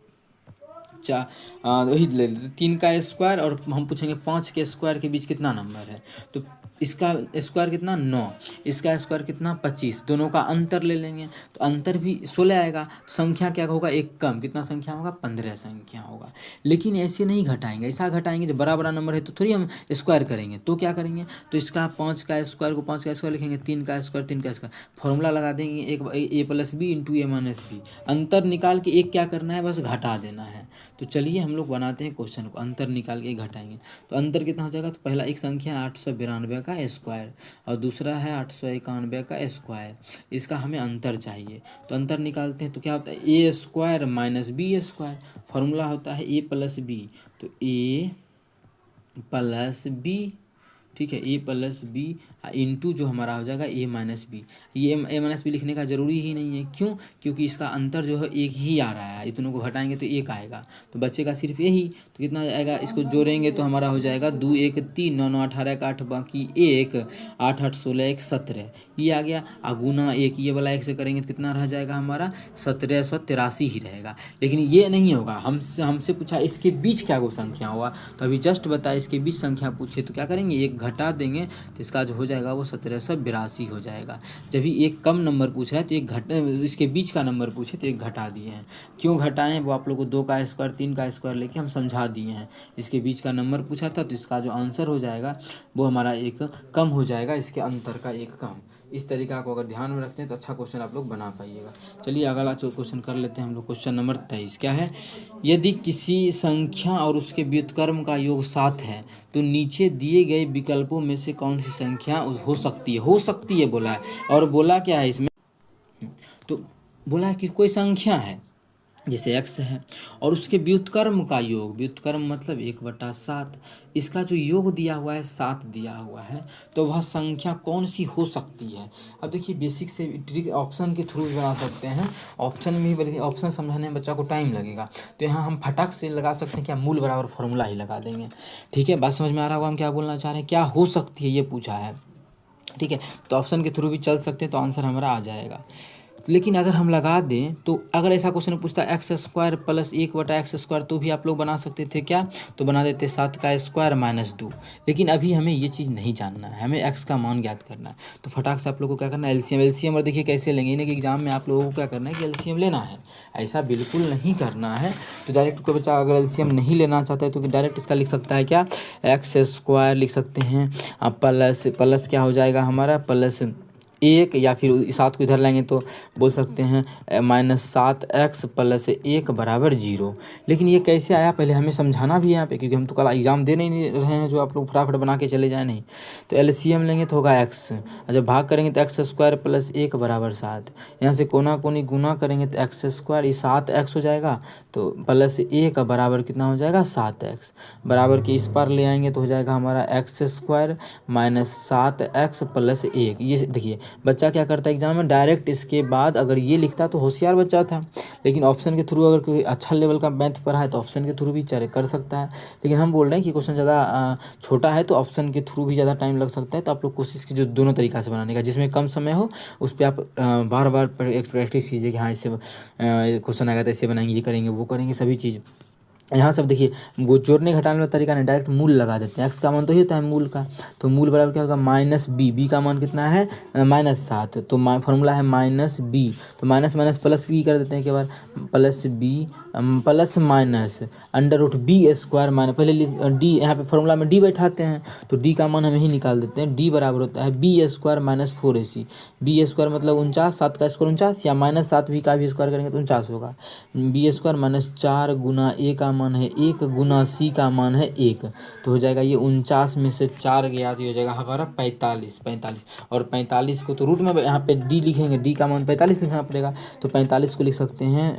वही ले लेते हैं 3 का स्क्वायर, और हम पूछेंगे 5 के स्क्वायर के बीच कितना नंबर है। तो इसका स्क्वायर कितना 9, इसका स्क्वायर कितना 25, दोनों का अंतर ले लेंगे तो अंतर भी 16 आएगा। संख्या क्या होगा एक कम, कितना संख्या होगा 15 संख्या होगा। लेकिन ऐसे नहीं घटाएंगे, ऐसा घटाएंगे जब बड़ा बड़ा नंबर है तो थोड़ी हम स्क्वायर करेंगे, तो क्या करेंगे, तो इसका 5 का स्क्वायर को 5 का स्क्वायर लिखेंगे, 3 का स्क्वायर 3 का स्क्वायर, फॉर्मूला लगा देंगे एक a plus B into A minus B. अंतर निकाल के एक क्या करना है, बस घटा देना है। तो चलिए हम लोग बनाते हैं क्वेश्चन को, अंतर निकाल के घटाएंगे तो अंतर कितना हो जाएगा, तो पहला एक संख्या 892 का स्क्वायर और दूसरा है 891 का स्क्वायर, इसका हमें अंतर चाहिए। तो अंतर निकालते हैं तो क्या होता है, A square minus B square, formula होता है ए प्लस बी, तो ए प्लस बी, ठीक है, ए प्लस बी इंटू जो हमारा हो जाएगा ए माइनस बी। ये ए माइनस बी लिखने का ज़रूरी ही नहीं है, क्यों, क्योंकि इसका अंतर जो है एक ही आ रहा है, इतनों को घटाएंगे तो एक आएगा, तो बचेगा सिर्फ यही। तो कितना आएगा, इसको जोड़ेंगे तो हमारा हो जाएगा 2 1 3 9 9 18 का 8 बाकी 1 8 8 16 1 17, ये आ गया। गुना 1, ये वाला 1 से करेंगे तो कितना रह जाएगा हमारा 1783 ही रहेगा। लेकिन ये नहीं होगा, हमसे पूछा इसके बीच क्या वो संख्या हुआ, तो अभी जस्ट बताया इसके बीच संख्या पूछे तो क्या करेंगे, एक घटा देंगे तो इसका जो हो जाएगा वो 1782 हो जाएगा। जब भी एक कम नंबर पूछ रहा है तो एक इसके बीच का नंबर पूछे तो एक घटा दिए हैं। क्यों घटाएं वो आप लोग को 2 का स्क्वायर 3 का स्क्वायर लेके हम समझा दिए हैं। इसके बीच का नंबर पूछा था तो इसका जो आंसर हो जाएगा वो हमारा एक कम हो जाएगा, इसके अंतर का एक कम। इस तरीका को अगर ध्यान में रखते हैं तो अच्छा क्वेश्चन आप लोग बना पाइएगा। चलिए अगला क्वेश्चन कर लेते हैं हम लोग। क्वेश्चन नंबर 23 क्या है, यदि किसी संख्या और उसके व्युत्क्रम का योग 7 है तो नीचे दिए गए विकल्पों में से कौन सी संख्या हो सकती है बोला है। और बोला क्या है इसमें, तो बोला है कि कोई संख्या है जैसे x है और उसके व्युत्क्रम का योग, व्युत्क्रम मतलब 1/7, इसका जो योग दिया हुआ है 7 दिया हुआ है, तो वह संख्या कौन सी हो सकती है। अब देखिए बेसिक से ट्रिक ऑप्शन के थ्रू भी बना सकते हैं, ऑप्शन में ही, ऑप्शन समझाने में बच्चा को टाइम लगेगा तो यहाँ हम फटाक से लगा सकते हैं, क्या मूल बराबर फॉर्मूला ही लगा देंगे। ठीक है, बात समझ में आ रहा होगा हम क्या बोलना चाह रहे हैं, क्या हो सकती है ये पूछा है। ठीक है, तो ऑप्शन के थ्रू भी चल सकते हैं तो आंसर हमारा आ जाएगा। लेकिन अगर हम लगा दें तो अगर ऐसा क्वेश्चन पूछता है x square plus 1/x square तो भी आप लोग बना सकते थे, क्या, तो बना देते 7 का स्क्वायर माइनस 2। लेकिन अभी हमें ये चीज़ नहीं जानना है, हमें x का मान ज्ञात करना है। तो फटाक से आप लोगों को क्या करना है, एलसीएम। और देखिए कैसे लेंगे, इन्हें कि एग्जाम में आप लोगों को क्या करना है कि एलसीएम लेना है, ऐसा बिल्कुल नहीं करना है। तो डायरेक्ट कोई बच्चा अगर एलसीएम नहीं लेना चाहता है तो डायरेक्ट इसका लिख सकता है क्या, एक्स स्क्वायर लिख सकते हैं प्लस क्या हो जाएगा हमारा प्लस 1, या फिर 7 को इधर लाएंगे तो बोल सकते हैं -7x प्लस 1 बराबर 0। लेकिन ये कैसे आया पहले हमें समझाना भी है यहाँ पे, क्योंकि हम तो कल एग्जाम दे नहीं रहे हैं जो आप लोग फटाफट बना के चले जाए नहीं। तो एलसीएम लेंगे तो होगा x, और जब भाग करेंगे तो x स्क्वायर प्लस 1 बराबर 7, यहाँ से कोना कोनी गुना करेंगे तो x स्क्वायर, ये 7x हो जाएगा, तो प्लस 1 बराबर कितना हो जाएगा 7x, बराबर के इस पार ले आएंगे तो हो जाएगा हमारा x square minus 7x plus 1। ये देखिए बच्चा क्या करता है एग्जाम में, डायरेक्ट इसके बाद अगर ये लिखता तो होशियार बच्चा था, लेकिन ऑप्शन के थ्रू अगर कोई अच्छा लेवल का मैथ पढ़ा है तो ऑप्शन के थ्रू भी कर सकता है। लेकिन हम बोल रहे हैं कि क्वेश्चन ज़्यादा छोटा है तो ऑप्शन के थ्रू भी ज़्यादा टाइम लग सकता है, तो आप लोग कोशिश कीजिए दोनों तरीका से बनाने का, जिसमें कम समय हो उस पर आप बार बार प्रैक्टिस कीजिए कि हाँ इससे क्वेश्चन आएगा तो ऐसे बनाएंगे, ये करेंगे वो करेंगे सभी चीज़। यहाँ सब देखिए वो जोड़ने घटाने वाला तरीका नहीं, डायरेक्ट मूल लगा देते हैं। एक्स का मान तो ही होता है मूल का, तो मूल बराबर क्या होगा -b का मान कितना है -7, तो फॉर्मूला है -b, तो माइनस माइनस प्लस b कर देते हैं एक बार, plus b plus minus √b square minus, पहले d यहाँ पे फॉर्मूला में d बैठाते हैं तो d का मान हम यही निकाल देते हैं, d बराबर होता है b square minus 4ac, b square मतलब 49, 7 का स्क्वायर 49, या -7 का भी स्क्वायर करेंगे तो 49 होगा, b square minus 4 Guna a का मान है 1 गुना c का मान है 1, तो हो जाएगा ये 49 में से 4 गया तो हो जाएगा हमारा 45। और 45 को तो रूट में यहाँ पे d लिखेंगे, d का मान 45 लिखना पड़ेगा, तो 45 को लिख सकते हैं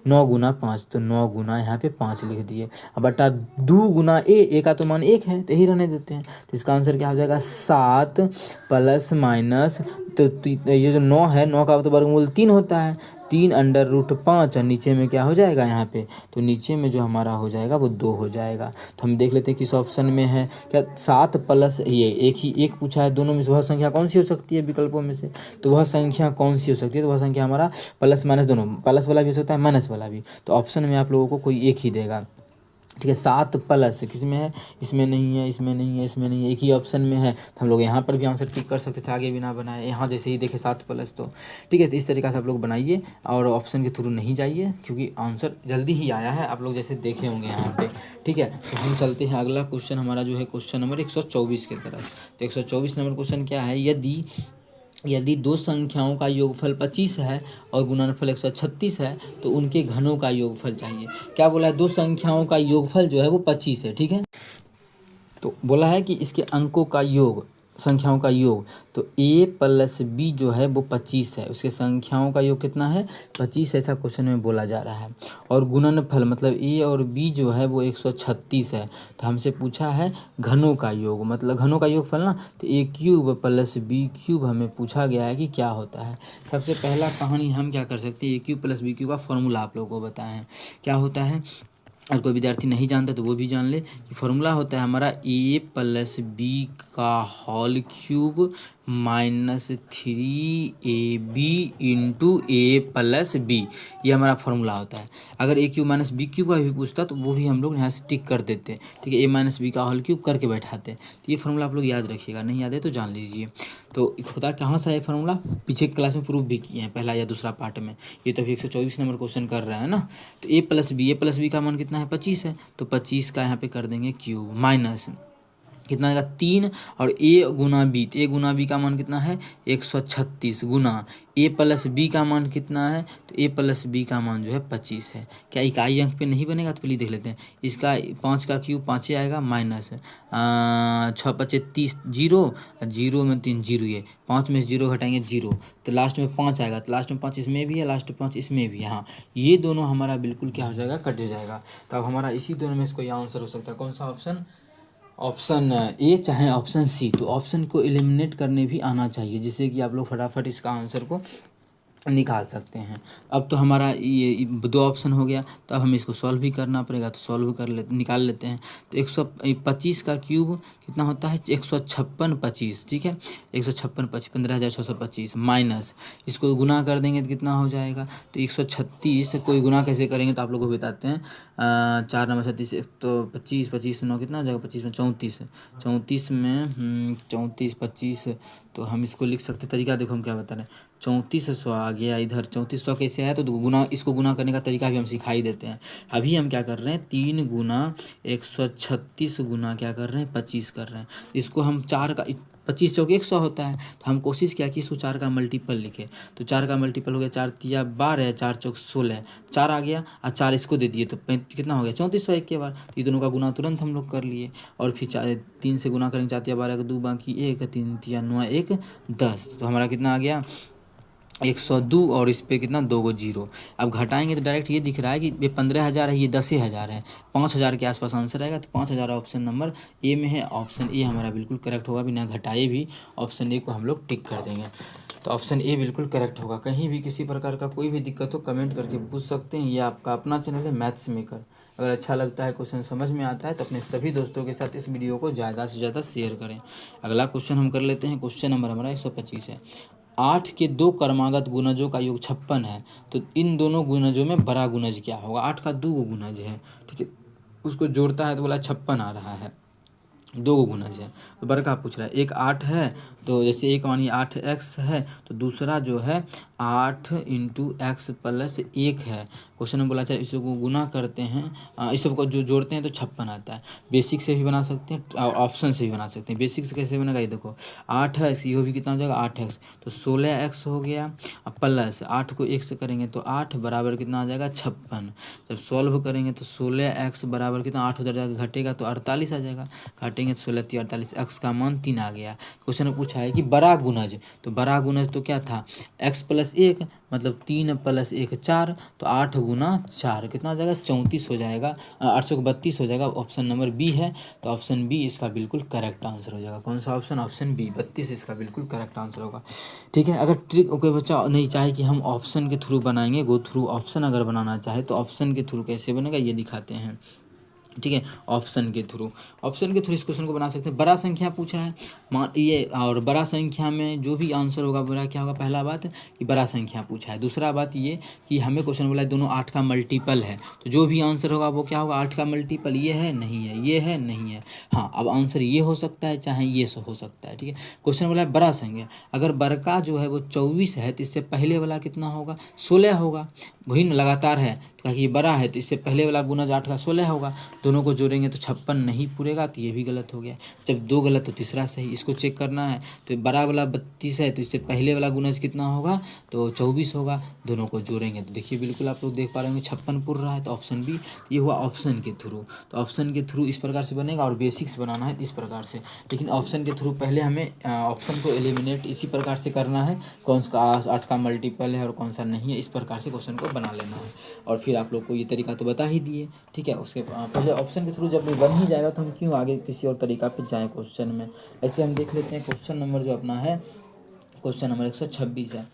9 गुना 5, तो 9 गुना यहाँ पे 5 लिख दिए। अब बटा 2 गुना a का तो मान 1 है तो यही रहने देते हैं, तो इसका आंसर क्या हो जाएगा 7 प्लस माइनस, तो ये जो 9 है 9 का तो वर्गमूल 3 होता है, 3√5, और नीचे में क्या हो जाएगा यहाँ पे, तो नीचे में जो हमारा हो जाएगा वो 2 हो जाएगा। तो हम देख लेते हैं किस ऑप्शन में है क्या, 7 प्लस ये एक पूछा है, दोनों में से वह संख्या कौन सी हो सकती है विकल्पों में से, तो वह संख्या कौन सी हो सकती है, तो वह संख्या हमारा प्लस माइनस दोनों, प्लस वाला भी हो सकता है माइनस वाला भी, तो ऑप्शन में आप लोगों को कोई एक ही देगा। ठीक है। 7 प्लस किसमें है, इसमें नहीं है, इसमें नहीं है, इसमें नहीं है, एक ही ऑप्शन में है, तो हम लोग यहाँ पर भी आंसर टिक कर सकते थे आगे बिना बनाए। यहाँ जैसे ही देखे 7 प्लस, तो ठीक है। तो इस तरीक़े से आप लोग बनाइए और ऑप्शन के थ्रू नहीं जाइए, क्योंकि आंसर जल्दी ही आया है, आप लोग जैसे देखे होंगे यहाँ पे। ठीक है, तो हम चलते हैं अगला क्वेश्चन हमारा जो है क्वेश्चन नंबर 124 की तरफ। तो 124 नंबर क्वेश्चन क्या है, यदि दो संख्याओं का योगफल 25 है और गुणनफल 136 है तो उनके घनों का योगफल चाहिए। क्या बोला है, दो संख्याओं का योगफल जो है वो 25 है। ठीक है, तो बोला है कि इसके अंकों का योग, संख्याओं का योग, तो a प्लस बी जो है वो 25 है, उसके संख्याओं का योग कितना है, 25, ऐसा क्वेश्चन में बोला जा रहा है। और गुणनफल मतलब a और b जो है वो 136 है। तो हमसे पूछा है घनों का योग, मतलब घनों का योग फल ना, तो a cube plus B cube हमें पूछा गया है कि क्या होता है। सबसे पहला कहानी हम क्या कर सकते हैं, a cube plus B cube का फॉर्मूला आप लोगों को बताए हैं क्या होता है। और कोई विद्यार्थी नहीं जानता तो वो भी जान ले कि फॉर्मूला होता है हमारा a प्लस बी का whole cube -3ab into A plus B, ये हमारा फॉर्मूला होता है। अगर a cube minus B cube का भी पूछता तो वो भी हम लोग यहाँ से टिक कर देते, ठीक है, a माइनस बी का होल क्यूब करके बैठाते। तो ये फॉर्मूला आप लोग याद रखिएगा, नहीं याद है तो जान लीजिए। तो होता कहाँ से है फॉर्मूला, पीछे क्लास में प्रूफ भी किए हैं, पहला या दूसरा पार्ट में। ये तो अभी 124 नंबर क्वेश्चन कर रहे हैं ना। तो a प्लस बी का मान कितना है, 25 है, तो 25 का यहाँ पे कर देंगे क्यूब, माइनस कितना आएगा 3, और a गुना बी, तो a गुना बी का मान कितना है 136 गुना a प्लस बी का मान कितना है, तो a प्लस बी का मान जो है 25 है। क्या इकाई अंक पे नहीं बनेगा, तो पहले देख लेते हैं। इसका 5 का क्यूब 5 आएगा, माइनस 6 5 30, 0 0 में 3 0, ये 5 में 0 घटाएंगे 0, तो लास्ट में 5 आएगा, तो लास्ट में 5 इसमें भी है, लास्ट में 5 इसमें भी है। हाँ, ये दोनों हमारा बिल्कुल क्या हो जाएगा, कट जाएगा। तो अब हमारा इसी दोनों में से कोई आंसर हो सकता है, कौन सा ऑप्शन, ऑप्शन ए चाहे ऑप्शन सी। तो ऑप्शन को एलिमिनेट करने भी आना चाहिए, जिससे कि आप लोग फटाफट इसका आंसर को निकाल सकते हैं। अब तो हमारा ये 2 ऑप्शन हो गया, तो अब हमें इसको सॉल्व भी करना पड़ेगा, तो सॉल्व कर ले निकाल लेते हैं। तो 125 का क्यूब कितना होता है, 156 25, ठीक है, 156 25 15,625 माइनस इसको गुना कर देंगे तो कितना हो जाएगा, तो 136 कोई गुना कैसे करेंगे तो आप लोगों को बताते हैं। 4 नंबर 36, तो 25 25 9 कितना हो जाएगा, 25 में 34, 34 में 34 25, तो हम इसको लिख सकते, तरीका देखो हम क्या बता रहे हैं, 3400 आ गया इधर। 3400 कैसे आया, तो गुना, इसको गुना करने का तरीका भी हम सिखाई देते हैं। अभी हम क्या कर रहे हैं, 3 गुना 136 गुना क्या कर रहे हैं, 25 कर रहे हैं। इसको हम 4 का 25 चौके 100 होता है, तो हम कोशिश किया कि इसको 4 का मल्टीपल लिखे। तो 4 का मल्टीपल हो गया, 4 तिया 12, 4 चौक 16, 4 आ गया, और 4 इसको दे दिए तो कितना हो गया 3400 एक के बार। तो ये दोनों का गुना तुरंत हम लोग कर लिए, और फिर 3 से गुना करेंगे, 4 तिया 12 का 2 बाकी 1, 3 तिया 9 1 10, तो हमारा कितना आ गया 102, और इस पे कितना 2 गो 0। अब घटाएंगे तो डायरेक्ट ये दिख रहा है कि ये 15,000 है, ये 10,000 है, 5,000 के आसपास आंसर आएगा। तो 5,000 ऑप्शन नंबर ए में है, ऑप्शन ए हमारा बिल्कुल करेक्ट होगा, बिना घटाए भी ऑप्शन ए को हम लोग टिक कर देंगे। तो ऑप्शन ए बिल्कुल करेक्ट होगा। कहीं भी किसी प्रकार का कोई भी दिक्कत हो कमेंट करके पूछ सकते हैं। ये आपका अपना चैनल है मैथ्स मेकर। अगर अच्छा लगता है, क्वेश्चन समझ में आता है, तो अपने सभी दोस्तों के साथ इस वीडियो को ज़्यादा से ज़्यादा शेयर करें। अगला क्वेश्चन हम कर लेते हैं। क्वेश्चन नंबर हमारा 125 है। 8 के 2 क्रमागत गुणजों का योग 56 है, तो इन दोनों गुणजों में बड़ा गुणज क्या होगा। 8 का 2 गुणज है, ठीक है, उसको जोड़ता है तो बोला 56 आ रहा है, 2 गुणज है, तो बड़का पूछ रहा है। एक 8 है, तो जैसे एक मानिए 8x है, तो दूसरा जो है 8 इंटू एक्स प्लस 1 है। क्वेश्चन में बोला चाहिए इसको गुना करते हैं, इस सबको जो जोड़ते हैं तो 56 आता है। बेसिक से भी बना सकते हैं और ऑप्शन से भी बना सकते हैं। बेसिक से कैसे बनेगा, ये देखो 8x, ये भी कितना हो जाएगा 8x, तो 16x हो गया, प्लस 8 को 1 से करेंगे तो 8 बराबर कितना आ जाएगा 56। जब सॉल्व करेंगे तो 16x बराबर कितना, 8 उधर जाकर घटेगा तो 48 आ जाएगा, घटेंगे तो 16 3 48, x का मान 3 आ गया। क्वेश्चन में पूछा है कि बड़ा गुणज, तो बड़ा गुणज तो क्या था, x प्लस 1 मतलब 3 प्लस 1 4, तो 8 गुना 4 कितना हो जाएगा 34 हो जाएगा, 832 हो जाएगा। ऑप्शन नंबर बी है, तो ऑप्शन बी इसका बिल्कुल करेक्ट आंसर हो जाएगा। कौन सा ऑप्शन, ऑप्शन बी 32 इसका बिल्कुल करेक्ट आंसर होगा। ठीक है, अगर ट्रिक कोई बच्चा नहीं चाहे कि हम ऑप्शन के थ्रू बनाएंगे, गो थ्रू ऑप्शन अगर बनाना चाहे तो ऑप्शन के थ्रू कैसे बनेगा ये दिखाते हैं। ठीक है। ऑप्शन के थ्रू इस क्वेश्चन को बना सकते हैं। बड़ा संख्या पूछा है ये, और बड़ा संख्या में जो भी आंसर होगा बड़ा क्या होगा, पहला बात कि बड़ा संख्या पूछा है। दूसरा बात ये कि हमें क्वेश्चन बोला है दोनों 8 का मल्टीपल है, तो जो भी आंसर होगा वो क्या होगा, 8 का मल्टीपल। ये है नहीं है, ये है नहीं है। हाँ, अब आंसर ये हो सकता है चाहे ये हो सकता है। ठीक है, क्वेश्चन बोला है बड़ा संख्या, अगर बड़का जो है वो 24 है तो इससे पहले वाला कितना होगा, 16 होगा। वही न लगातार है तो क्या कि ये बड़ा है तो इससे पहले वाला गुना 8 का 16 होगा। दोनों को जोड़ेंगे तो 56 नहीं पूरेगा, तो ये भी गलत हो गया। जब दो गलत तो तीसरा सही, इसको चेक करना है। तो बड़ा वाला 32 है तो इससे पहले वाला गुना कितना होगा, तो 24 होगा। दोनों को जोड़ेंगे तो देखिए बिल्कुल आप लोग देख पा रहे होंगे 56 पूर रहा है, तो ऑप्शन बी ये हुआ ऑप्शन के थ्रू। तो ऑप्शन के थ्रू इस प्रकार से बनेगा, और बेसिक्स बनाना है इस प्रकार से। लेकिन ऑप्शन के थ्रू पहले हमें ऑप्शन को एलिमिनेट इसी प्रकार से करना है, कौन सा 8 का मल्टीपल है और कौन सा नहीं है, इस प्रकार से क्वेश्चन को बना लेना है। और फिर आप लोग को ये तरीका तो बता ही दिए। ठीक है, उसके पहले ऑप्शन के थ्रू जब भी बन ही जाएगा तो हम क्यों आगे किसी और तरीका पे जाएं क्वेश्चन में। ऐसे हम देख लेते हैं क्वेश्चन नंबर जो अपना है, क्वेश्चन नंबर 126 है।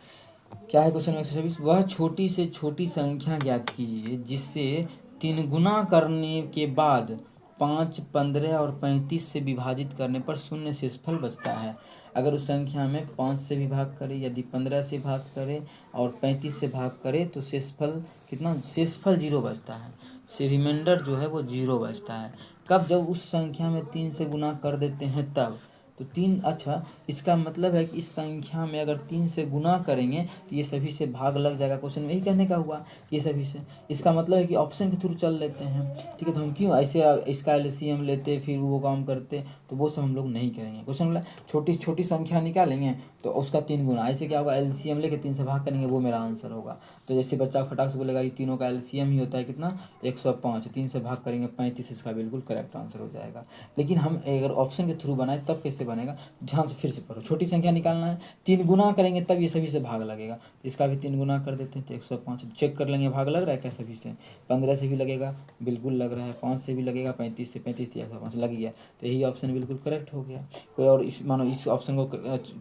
क्या है क्वेश्चन नंबर 126, वह छोटी से छोटी संख्या ज्ञात कीजिए जिससे 3 गुना करने के बाद 5, 15 और 35 से विभाजित करने पर शून्य शेषफल बचता है। अगर उस संख्या में 5 से भी भाग करें, यदि 15 से भाग करें और 35 से भाग करें तो शेषफल कितना, शेषफल 0 बचता है। से रिमाइंडर जो है वो 0 बचता है। कब, जब उस संख्या में 3 से गुना कर देते हैं तब। तो 3, अच्छा इसका मतलब है कि इस संख्या में अगर 3 से गुना करेंगे तो ये सभी से भाग लग जाएगा। क्वेश्चन में यही कहने का हुआ, ये सभी से। इसका मतलब है कि ऑप्शन के थ्रू चल लेते हैं। ठीक है, तो हम क्यों ऐसे इसका एलसीएम लेते फिर वो काम करते, तो वो सब हम लोग नहीं करेंगे। क्वेश्चन बोला छोटी छोटी संख्या निकालेंगे तो उसका 3 गुना, ऐसे क्या होगा, एलसीएम लेके 3 से भाग करेंगे, वो मेरा आंसर होगा। तो जैसे बच्चा फटाक से बोलेगा ये तीनों का एलसीएम ही होता है कितना, 105, 3 से भाग करेंगे 35, इसका बिल्कुल करेक्ट आंसर हो जाएगा। लेकिन हम अगर ऑप्शन के थ्रू बनाए तब कैसे बनेगा, ध्यान से फिर से पढ़ो। छोटी संख्या निकालना है, 3 गुना करेंगे तब ये सभी से भाग लगेगा। तो इसका भी 3 गुना कर देते हैं तो 105, चेक कर लेंगे भाग लग रहा है क्या सभी से। 15 से भी लगेगा, बिल्कुल लग रहा है। 5 से भी लगेगा, 35 से 105 लग गया, तो यही ऑप्शन बिल्कुल करेक्ट हो गया। कोई और इस मानो इस ऑप्शन को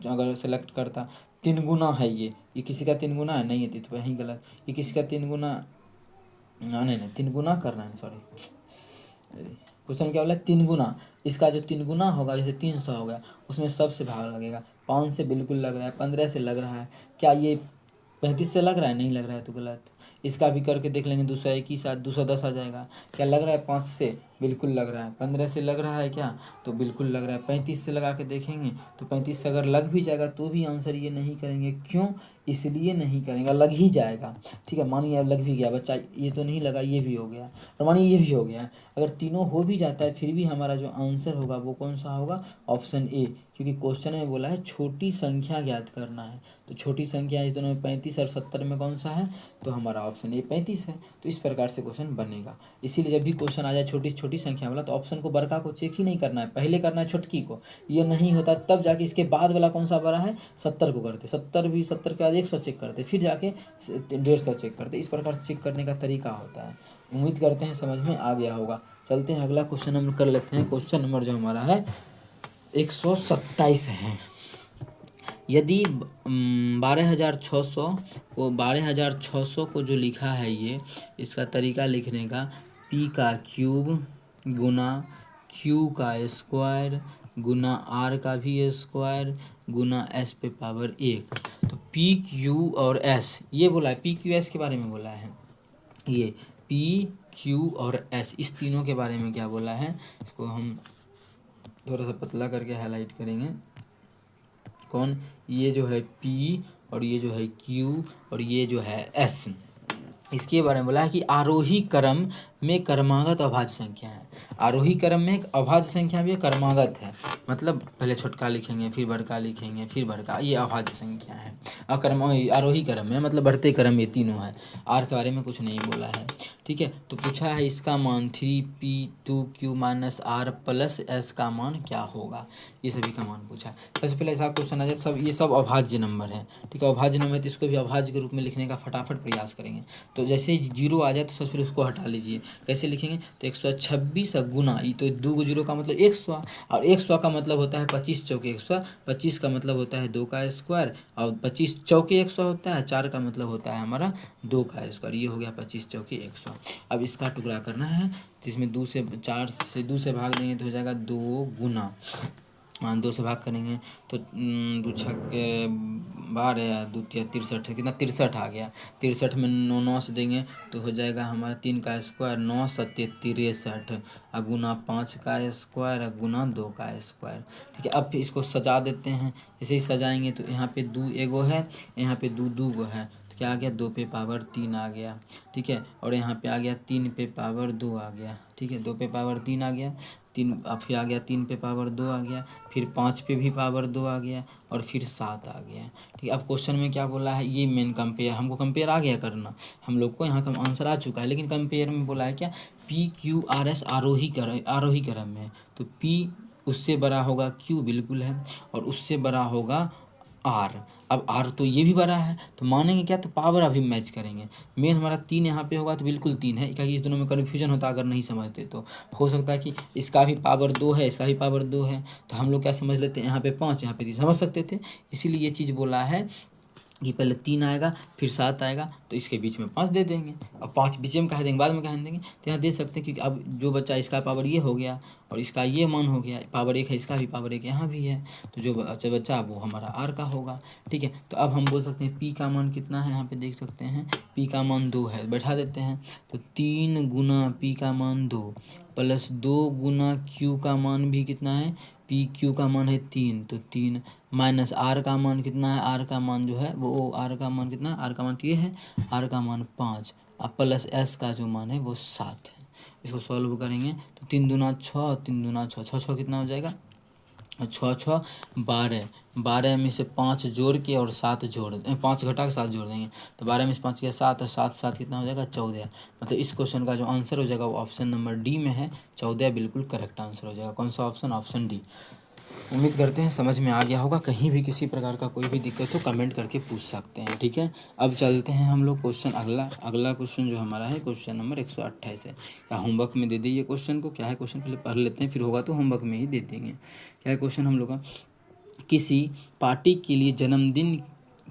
अगर सेलेक्ट करता, 3 गुना है ये किसी का 3 गुना है, नहीं है तो वहीं गलत। ये किसी का 3 गुना, नहीं 3 गुना करना है, सॉरी क्वेश्चन क्या बोला, 3 गुना। इसका जो 3 गुना होगा, जैसे 300 हो गया, उसमें सबसे भाग लगेगा। 5 से बिल्कुल लग रहा है, 15 से लग रहा है, क्या ये 35 से लग रहा है, नहीं लग रहा है तो गलत। इसका भी करके देख लेंगे, 221 210 आ जाएगा। क्या लग रहा है, 5 से बिल्कुल लग रहा है। 15 से लग रहा है क्या, तो बिल्कुल लग रहा है। 35 से लगा के देखेंगे तो 35 से अगर लग भी जाएगा तो भी आंसर ये नहीं करेंगे। क्यों, इसलिए नहीं करेंगे, लग ही जाएगा। ठीक है, मानिए अब लग भी गया बच्चा, ये तो नहीं लगा, ये भी हो गया, और मानिए ये भी हो गया। अगर तीनों हो भी जाता है फिर भी हमारा जो आंसर होगा वो कौन सा होगा, ऑप्शन ए। क्योंकि क्वेश्चन में बोला है छोटी संख्या ज्ञात करना है, तो छोटी संख्या इस दोनों में 35 और 70 में कौन सा है, तो हमारा ऑप्शन ए 35 है। तो इस प्रकार से क्वेश्चन बनेगा। इसीलिए जब भी क्वेश्चन आ जाए छोटी छोटी संख्या वाला, तो ऑप्शन को बड़का को चेक ही नहीं करना है, पहले करना है छोटकी को। ये नहीं होता तब जाके इसके बाद वाला कौन सा बड़ा है, 70 को करते, 70 के बाद 100 चेक करते, फिर जाके 150 चेक करते। इस प्रकार चेक करने का तरीका होता है। उम्मीद करते हैं समझ में आ गया होगा। चलते हैं अगला क्वेश्चन नंबर कर लेते हैं। क्वेश्चन नंबर जो हमारा है 127 है। यदि 12,600 को जो लिखा है, ये इसका तरीका लिखने का, p का क्यूब गुना q का स्क्वायर गुना r का भी स्क्वायर गुना s पे पावर 1। तो p q और s, ये बोला है p q s के बारे में बोला है। ये p q और s इस तीनों के बारे में क्या बोला है, इसको हम थोड़ा सा पतला करके हाईलाइट करेंगे। कौन, ये जो है P और ये जो है Q और ये जो है S, इसके बारे में बोला है कि आरोही क्रम में क्रमागत अभाज्य संख्या है। आरोही क्रम में एक अभाज्य संख्या भी क्रमागत है, मतलब पहले छोटका लिखेंगे फिर बड़का लिखेंगे फिर बड़का, ये अभाज्य संख्या है। आरोही क्रम में मतलब बढ़ते क्रम में तीनों है। आर के बारे में कुछ नहीं बोला है। ठीक है, तो पूछा है इसका मान 3p2q minus r plus s का मान क्या होगा, ये सभी का मान पूछा है। सबसे पहले ऐसा क्वेश्चन आ जाए, सब ये सब अभाज्य नंबर है। ठीक है, अभाज्य नंबर है तो इसको भी अभाज्य के रूप में लिखने का फटाफट प्रयास करेंगे। तो जैसे ही 0 आ जाए तो सबसे पहले उसको हटा लीजिए। कैसे लिखेंगे, तो 126 गुना, ये तो 2 0 का मतलब 100, और 100 का मतलब होता है 25 चौके 100, 25 का मतलब होता है 2 का स्क्वायर, और 25 चौके 100 होता है, 4 का मतलब होता है हमारा 2 का स्क्वायर। ये हो गया 25 चौके 100। अब इसका टुकड़ा करना है, जिसमें 2 से 4 से 2 से भाग देंगे तो हो जाएगा 2 गुना 2 से भाग करेंगे तो 2 छक्के 12, 2 तिया 63, कितना 63 आ गया। 63 में 9 से देंगे तो हो जाएगा हमारा 3 का स्क्वायर 9 सत्ते 63 गुना 5 का स्क्वायर गुना 2 का स्क्वायर। ठीक है, अब फिर इसको सजा देते हैं। जैसे ही सजाएंगे तो यहाँ पे 2 एगो है, यहाँ पे 2 2 गो है, तो क्या आ गया 2 पे पावर 3 आ गया। ठीक है, और यहाँ पे आ गया 3 पे पावर 2 आ गया। ठीक है, 2 पे पावर 3 आ गया, 3 फिर आ गया 3 पे पावर 2 आ गया, फिर 5 पे भी पावर 2 आ गया और फिर 7 आ गया। ठीक है, अब क्वेश्चन में क्या बोला है, ये मेन कंपेयर, हमको कंपेयर आ गया करना, हम लोग को यहाँ का आंसर आ चुका है, लेकिन कंपेयर में बोला है क्या, पी क्यू आर एस आरोही क्रम में है, तो पी उससे बड़ा होगा क्यू बिल्कुल है, और उससे बड़ा होगा आर। अब आर तो ये भी बड़ा है, तो मानेंगे क्या, तो पावर अभी मैच करेंगे। मेन हमारा 3 यहाँ पे होगा तो बिल्कुल 3 है, क्योंकि इस दोनों में कन्फ्यूजन होता अगर नहीं समझते तो। हो सकता है कि इसका भी पावर 2 है, इसका भी पावर 2 है, तो हम लोग क्या समझ लेते हैं, यहाँ पे 5 यहाँ पे 3 समझ सकते थे। इसीलिए ये चीज़ बोला है कि पहले 3 आएगा फिर 7 आएगा, तो इसके बीच में 5 दे देंगे। अब 5 बीच में कह देंगे, बाद में कह देंगे, तो यहाँ दे सकते हैं, क्योंकि अब जो बच्चा इसका पावर ये हो गया और इसका ये मान हो गया, पावर 1 है, इसका भी पावर 1 यहाँ भी है, तो जो बच्चा वो हमारा आर का होगा। ठीक है, तो अब हम बोल सकते हैं पी का मान कितना है, यहाँ पे देख सकते हैं पी का मान 2 है, बैठा देते हैं, तो 3 गुना पी का मान 2 प्लस 2 गुना क्यू का मान भी कितना है, पी क्यू का मान है 3, तो 3 माइनस आर का मान कितना है, आर का मान जो है वो आर का मान कितना है, आर का मान तो ये है, आर का मान 5 और प्लस एस का जो मान है वो 7 है। इसको सॉल्व करेंगे तो 3 दूना 6, 3 दूना 6, 6 6 कितना हो जाएगा, 6 6 12, 12 में से 5 जोड़ के और 7 जोड़ 5 घटा के 7 जोड़ देंगे, तो 12 में से 5 किया 7 और 7 7 कितना हो जाएगा 14। मतलब इस क्वेश्चन का जो आंसर हो जाएगा वो ऑप्शन नंबर डी में है, 14 बिल्कुल करेक्ट आंसर हो जाएगा। कौन सा ऑप्शन, ऑप्शन डी। उम्मीद करते हैं समझ में आ गया होगा। कहीं भी किसी प्रकार का कोई भी दिक्कत हो कमेंट करके पूछ सकते हैं। ठीक है, अब चलते हैं हम लोग क्वेश्चन अगला क्वेश्चन जो हमारा है क्वेश्चन नंबर 128 है। क्या होमवर्क में दे दीजिए क्वेश्चन को, क्या है क्वेश्चन पहले पढ़ लेते हैं, फिर होगा तो होमवर्क में ही दे देंगे। क्या है क्वेश्चन हम लोग का, किसी पार्टी के लिए जन्मदिन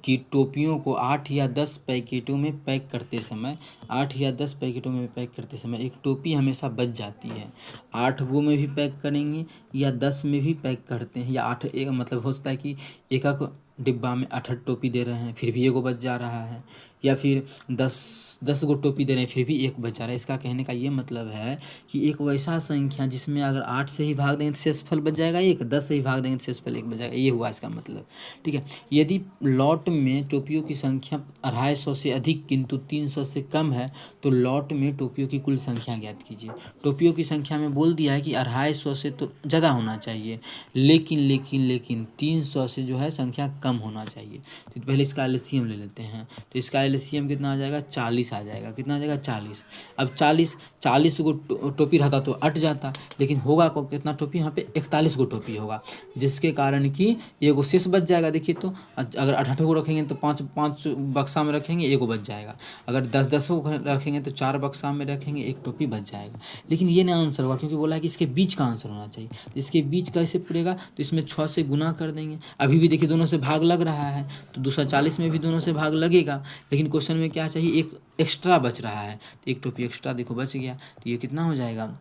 की टोपियों को 8 या 10 पैकेटों में पैक करते समय 8 या 10 पैकेटों में पैक करते समय एक टोपी हमेशा बच जाती है। 8 गो में भी पैक करेंगे या 10 में भी पैक करते हैं, या 8 एक मतलब हो सकता है कि एक डिब्बा में 8 टोपी दे रहे हैं फिर भी एगो बच जा रहा है, या फिर 10 गो टोपी दे रहे हैं फिर भी एक बच जा रहा है। इसका कहने का ये मतलब है कि एक वैसा संख्या जिसमें अगर 8 से ही भाग देंगे तो शेषफल बच जाएगा एक, 10 से ही भाग देंगे तो शेषफल एक बच जाएगा, ये हुआ इसका मतलब। ठीक है, यदि लॉट में टोपियों की संख्या 250 से अधिक किंतु 300 से कम है तो लॉट में टोपियों की कुल संख्या ज्ञात कीजिए। टोपियों की संख्या में बोल दिया है कि 250 से तो ज़्यादा होना चाहिए, लेकिन 300 से जो है संख्या कम होना चाहिए। तो पहले इसका एलसीएम ले लेते हैं, तो इसका एलसीएम कितना आ जाएगा 40 आ जाएगा। कितना आ जाएगा 40। अब 40 गो टोपी रहता तो अट जाता, लेकिन होगा को कितना टोपी, यहाँ पे 41 गो टोपी होगा, जिसके कारण कि एगो शेष बच जाएगा। देखिए तो अगर 8 गो रखेंगे तो 5 बक्सा में रखेंगे एगो बच जाएगा, अगर 10 गो रखेंगे तो 4 बक्सा में रखेंगे एक टोपी बच जाएगा। लेकिन ये ना आंसर होगा, क्योंकि बोला है कि इसके बीच का आंसर होना चाहिए। इसके बीच कैसे पड़ेगा, तो इसमें 6 से गुना कर देंगे। अभी भी देखिए दोनों से भाग लग रहा है, तो 240 में भी दोनों से भाग लगेगा, लेकिन क्वेश्चन में क्या चाहिए, एक एक्स्ट्रा बच रहा है, तो एक टोपी एक्स्ट्रा देखो बच गया, तो ये कितना हो जाएगा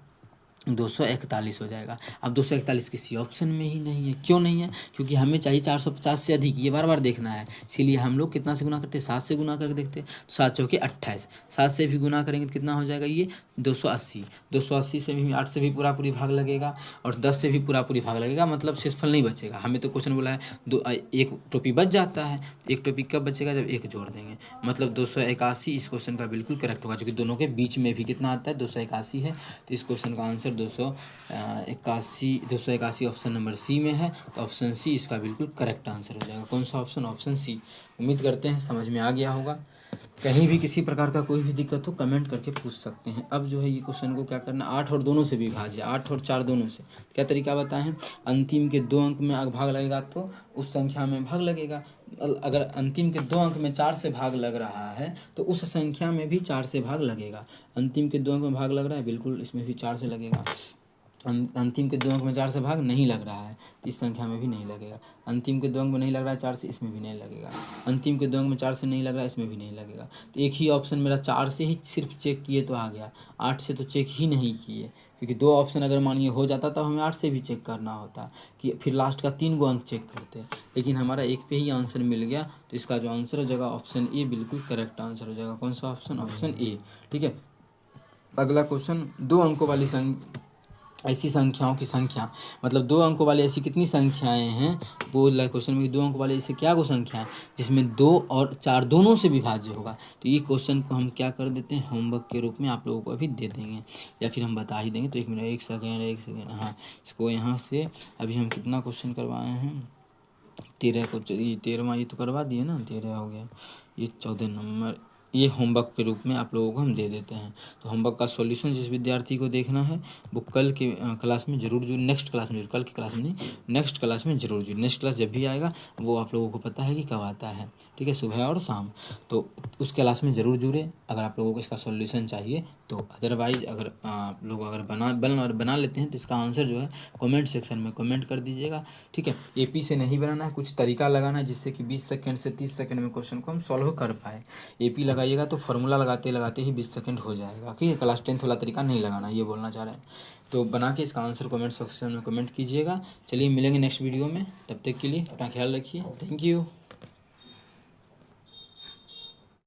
241 हो जाएगा। अब 241 किसी ऑप्शन में ही नहीं है। क्यों नहीं है, क्योंकि हमें चाहिए 450 से अधिक, ये बार बार देखना है, इसीलिए हम लोग कितना से गुना करते हैं, 7 से गुना करके देखते हैं। तो 7 चौके 28, 7 से भी गुना करेंगे तो कितना हो जाएगा ये 280 से भी 8 से भी पूरा पूरी भाग लगेगा और 10 से भी पूरा पूरी भाग लगेगा, मतलब शेषफल नहीं बचेगा। हमें तो क्वेश्चन बोला है एक टोपी बच जाता है, एक टोपी कब बचेगा, जब एक जोड़ देंगे, मतलब 281 इस क्वेश्चन का बिल्कुल करेक्ट होगा, क्योंकि दोनों के बीच में भी कितना आता है 281 है, तो इस क्वेश्चन का आंसर 281 ऑप्शन नंबर सी में है, तो ऑप्शन सी इसका बिल्कुल करेक्ट आंसर हो जाएगा। कौन सा ऑप्शन, ऑप्शन सी। उम्मीद करते हैं समझ में आ गया होगा। कहीं भी किसी प्रकार का कोई भी दिक्कत हो कमेंट करके पूछ सकते हैं। अब जो है ये क्वेश्चन को क्या करना, 8 और दोनों से विभाज्य, 8 और 4 दोनों से। क्या तरीका बताएं हैं, अंतिम के 2 अंक में भाग लगेगा तो उस संख्या में भाग लगेगा। अगर अंतिम के 2 अंक में 4 से भाग लग रहा है तो उस संख्या में भी 4 से भाग लगेगा। अंतिम के 2 अंक में भाग लग रहा है, बिल्कुल इसमें भी 4 से लगेगा। अंतिम के 2 अंक में 4 से भाग नहीं लग रहा है तो इस संख्या में भी नहीं लगेगा। अंतिम के 2 अंक में नहीं लग रहा है 4 से, इसमें भी नहीं लगेगा। अंतिम के 2 अंक में 4 से नहीं लग रहा है, इसमें भी नहीं लगेगा। तो एक ही ऑप्शन मेरा 4 से ही सिर्फ चेक किए तो आ गया, 8 से तो चेक ही नहीं किए, क्योंकि 2 ऑप्शन अगर मानिए हो जाता तो हमें 8 से भी चेक करना होता कि फिर लास्ट का 3 गो अंक चेक करते। लेकिन हमारा एक पे ही आंसर मिल गया, तो इसका जो आंसर हो जाएगा ऑप्शन ए बिल्कुल करेक्ट आंसर हो जाएगा। कौन सा ऑप्शन? Option A. ठीक है, अगला क्वेश्चन, 2 अंकों वाली ऐसी संख्याओं की संख्या, मतलब 2 अंकों वाली ऐसी कितनी संख्याएं हैं, वो क्वेश्चन में 2 अंकों वाली ऐसी क्या को संख्या है जिसमें 2 और 4 दोनों से विभाज्य होगा। तो ये क्वेश्चन को हम क्या कर देते हैं, होमवर्क के रूप में आप लोगों को अभी दे देंगे या फिर हम बता ही देंगे। तो 1 मिनट, 1 सेकेंड, हाँ इसको यहाँ से अभी हम कितना क्वेश्चन करवाए हैं, 13 को, ये 13वां ये तो करवा दिए ना, 13 हो गया, ये 14 नंबर, ये होमवर्क के रूप में आप लोगों को हम दे देते हैं। तो होमवर्क का सॉल्यूशन जिस विद्यार्थी को देखना है वो कल के क्लास में जरूर नेक्स्ट क्लास में, कल की क्लास में नहीं, नेक्स्ट क्लास में जरूर नेक्स्ट क्लास जब भी आएगा वो आप लोगों को पता है कि कब आता है, ठीक है, सुबह और शाम। तो उस क्लास में ज़रूर जुड़े अगर आप लोगों को इसका सॉल्यूशन चाहिए तो। अदरवाइज़ अगर आप लोग अगर बना लेते हैं तो इसका आंसर जो है कमेंट सेक्शन में कमेंट कर दीजिएगा, ठीक है। एपी से नहीं बनाना है, कुछ तरीका लगाना है जिससे कि 20 सेकंड से 30 सेकंड में क्वेश्चन को हम सॉल्व कर पाए। एपी लगाइएगा तो फार्मूला लगाते लगाते ही 20 सेकंड हो जाएगा, ठीक है। क्लास 10th वाला तरीका नहीं लगाना, ये बोलना चाह रहे हैं। तो बना के इसका आंसर कमेंट सेक्शन में कमेंट कीजिएगा। चलिए मिलेंगे नेक्स्ट वीडियो में, तब तक के लिए अपना ख्याल रखिए, थैंक यू।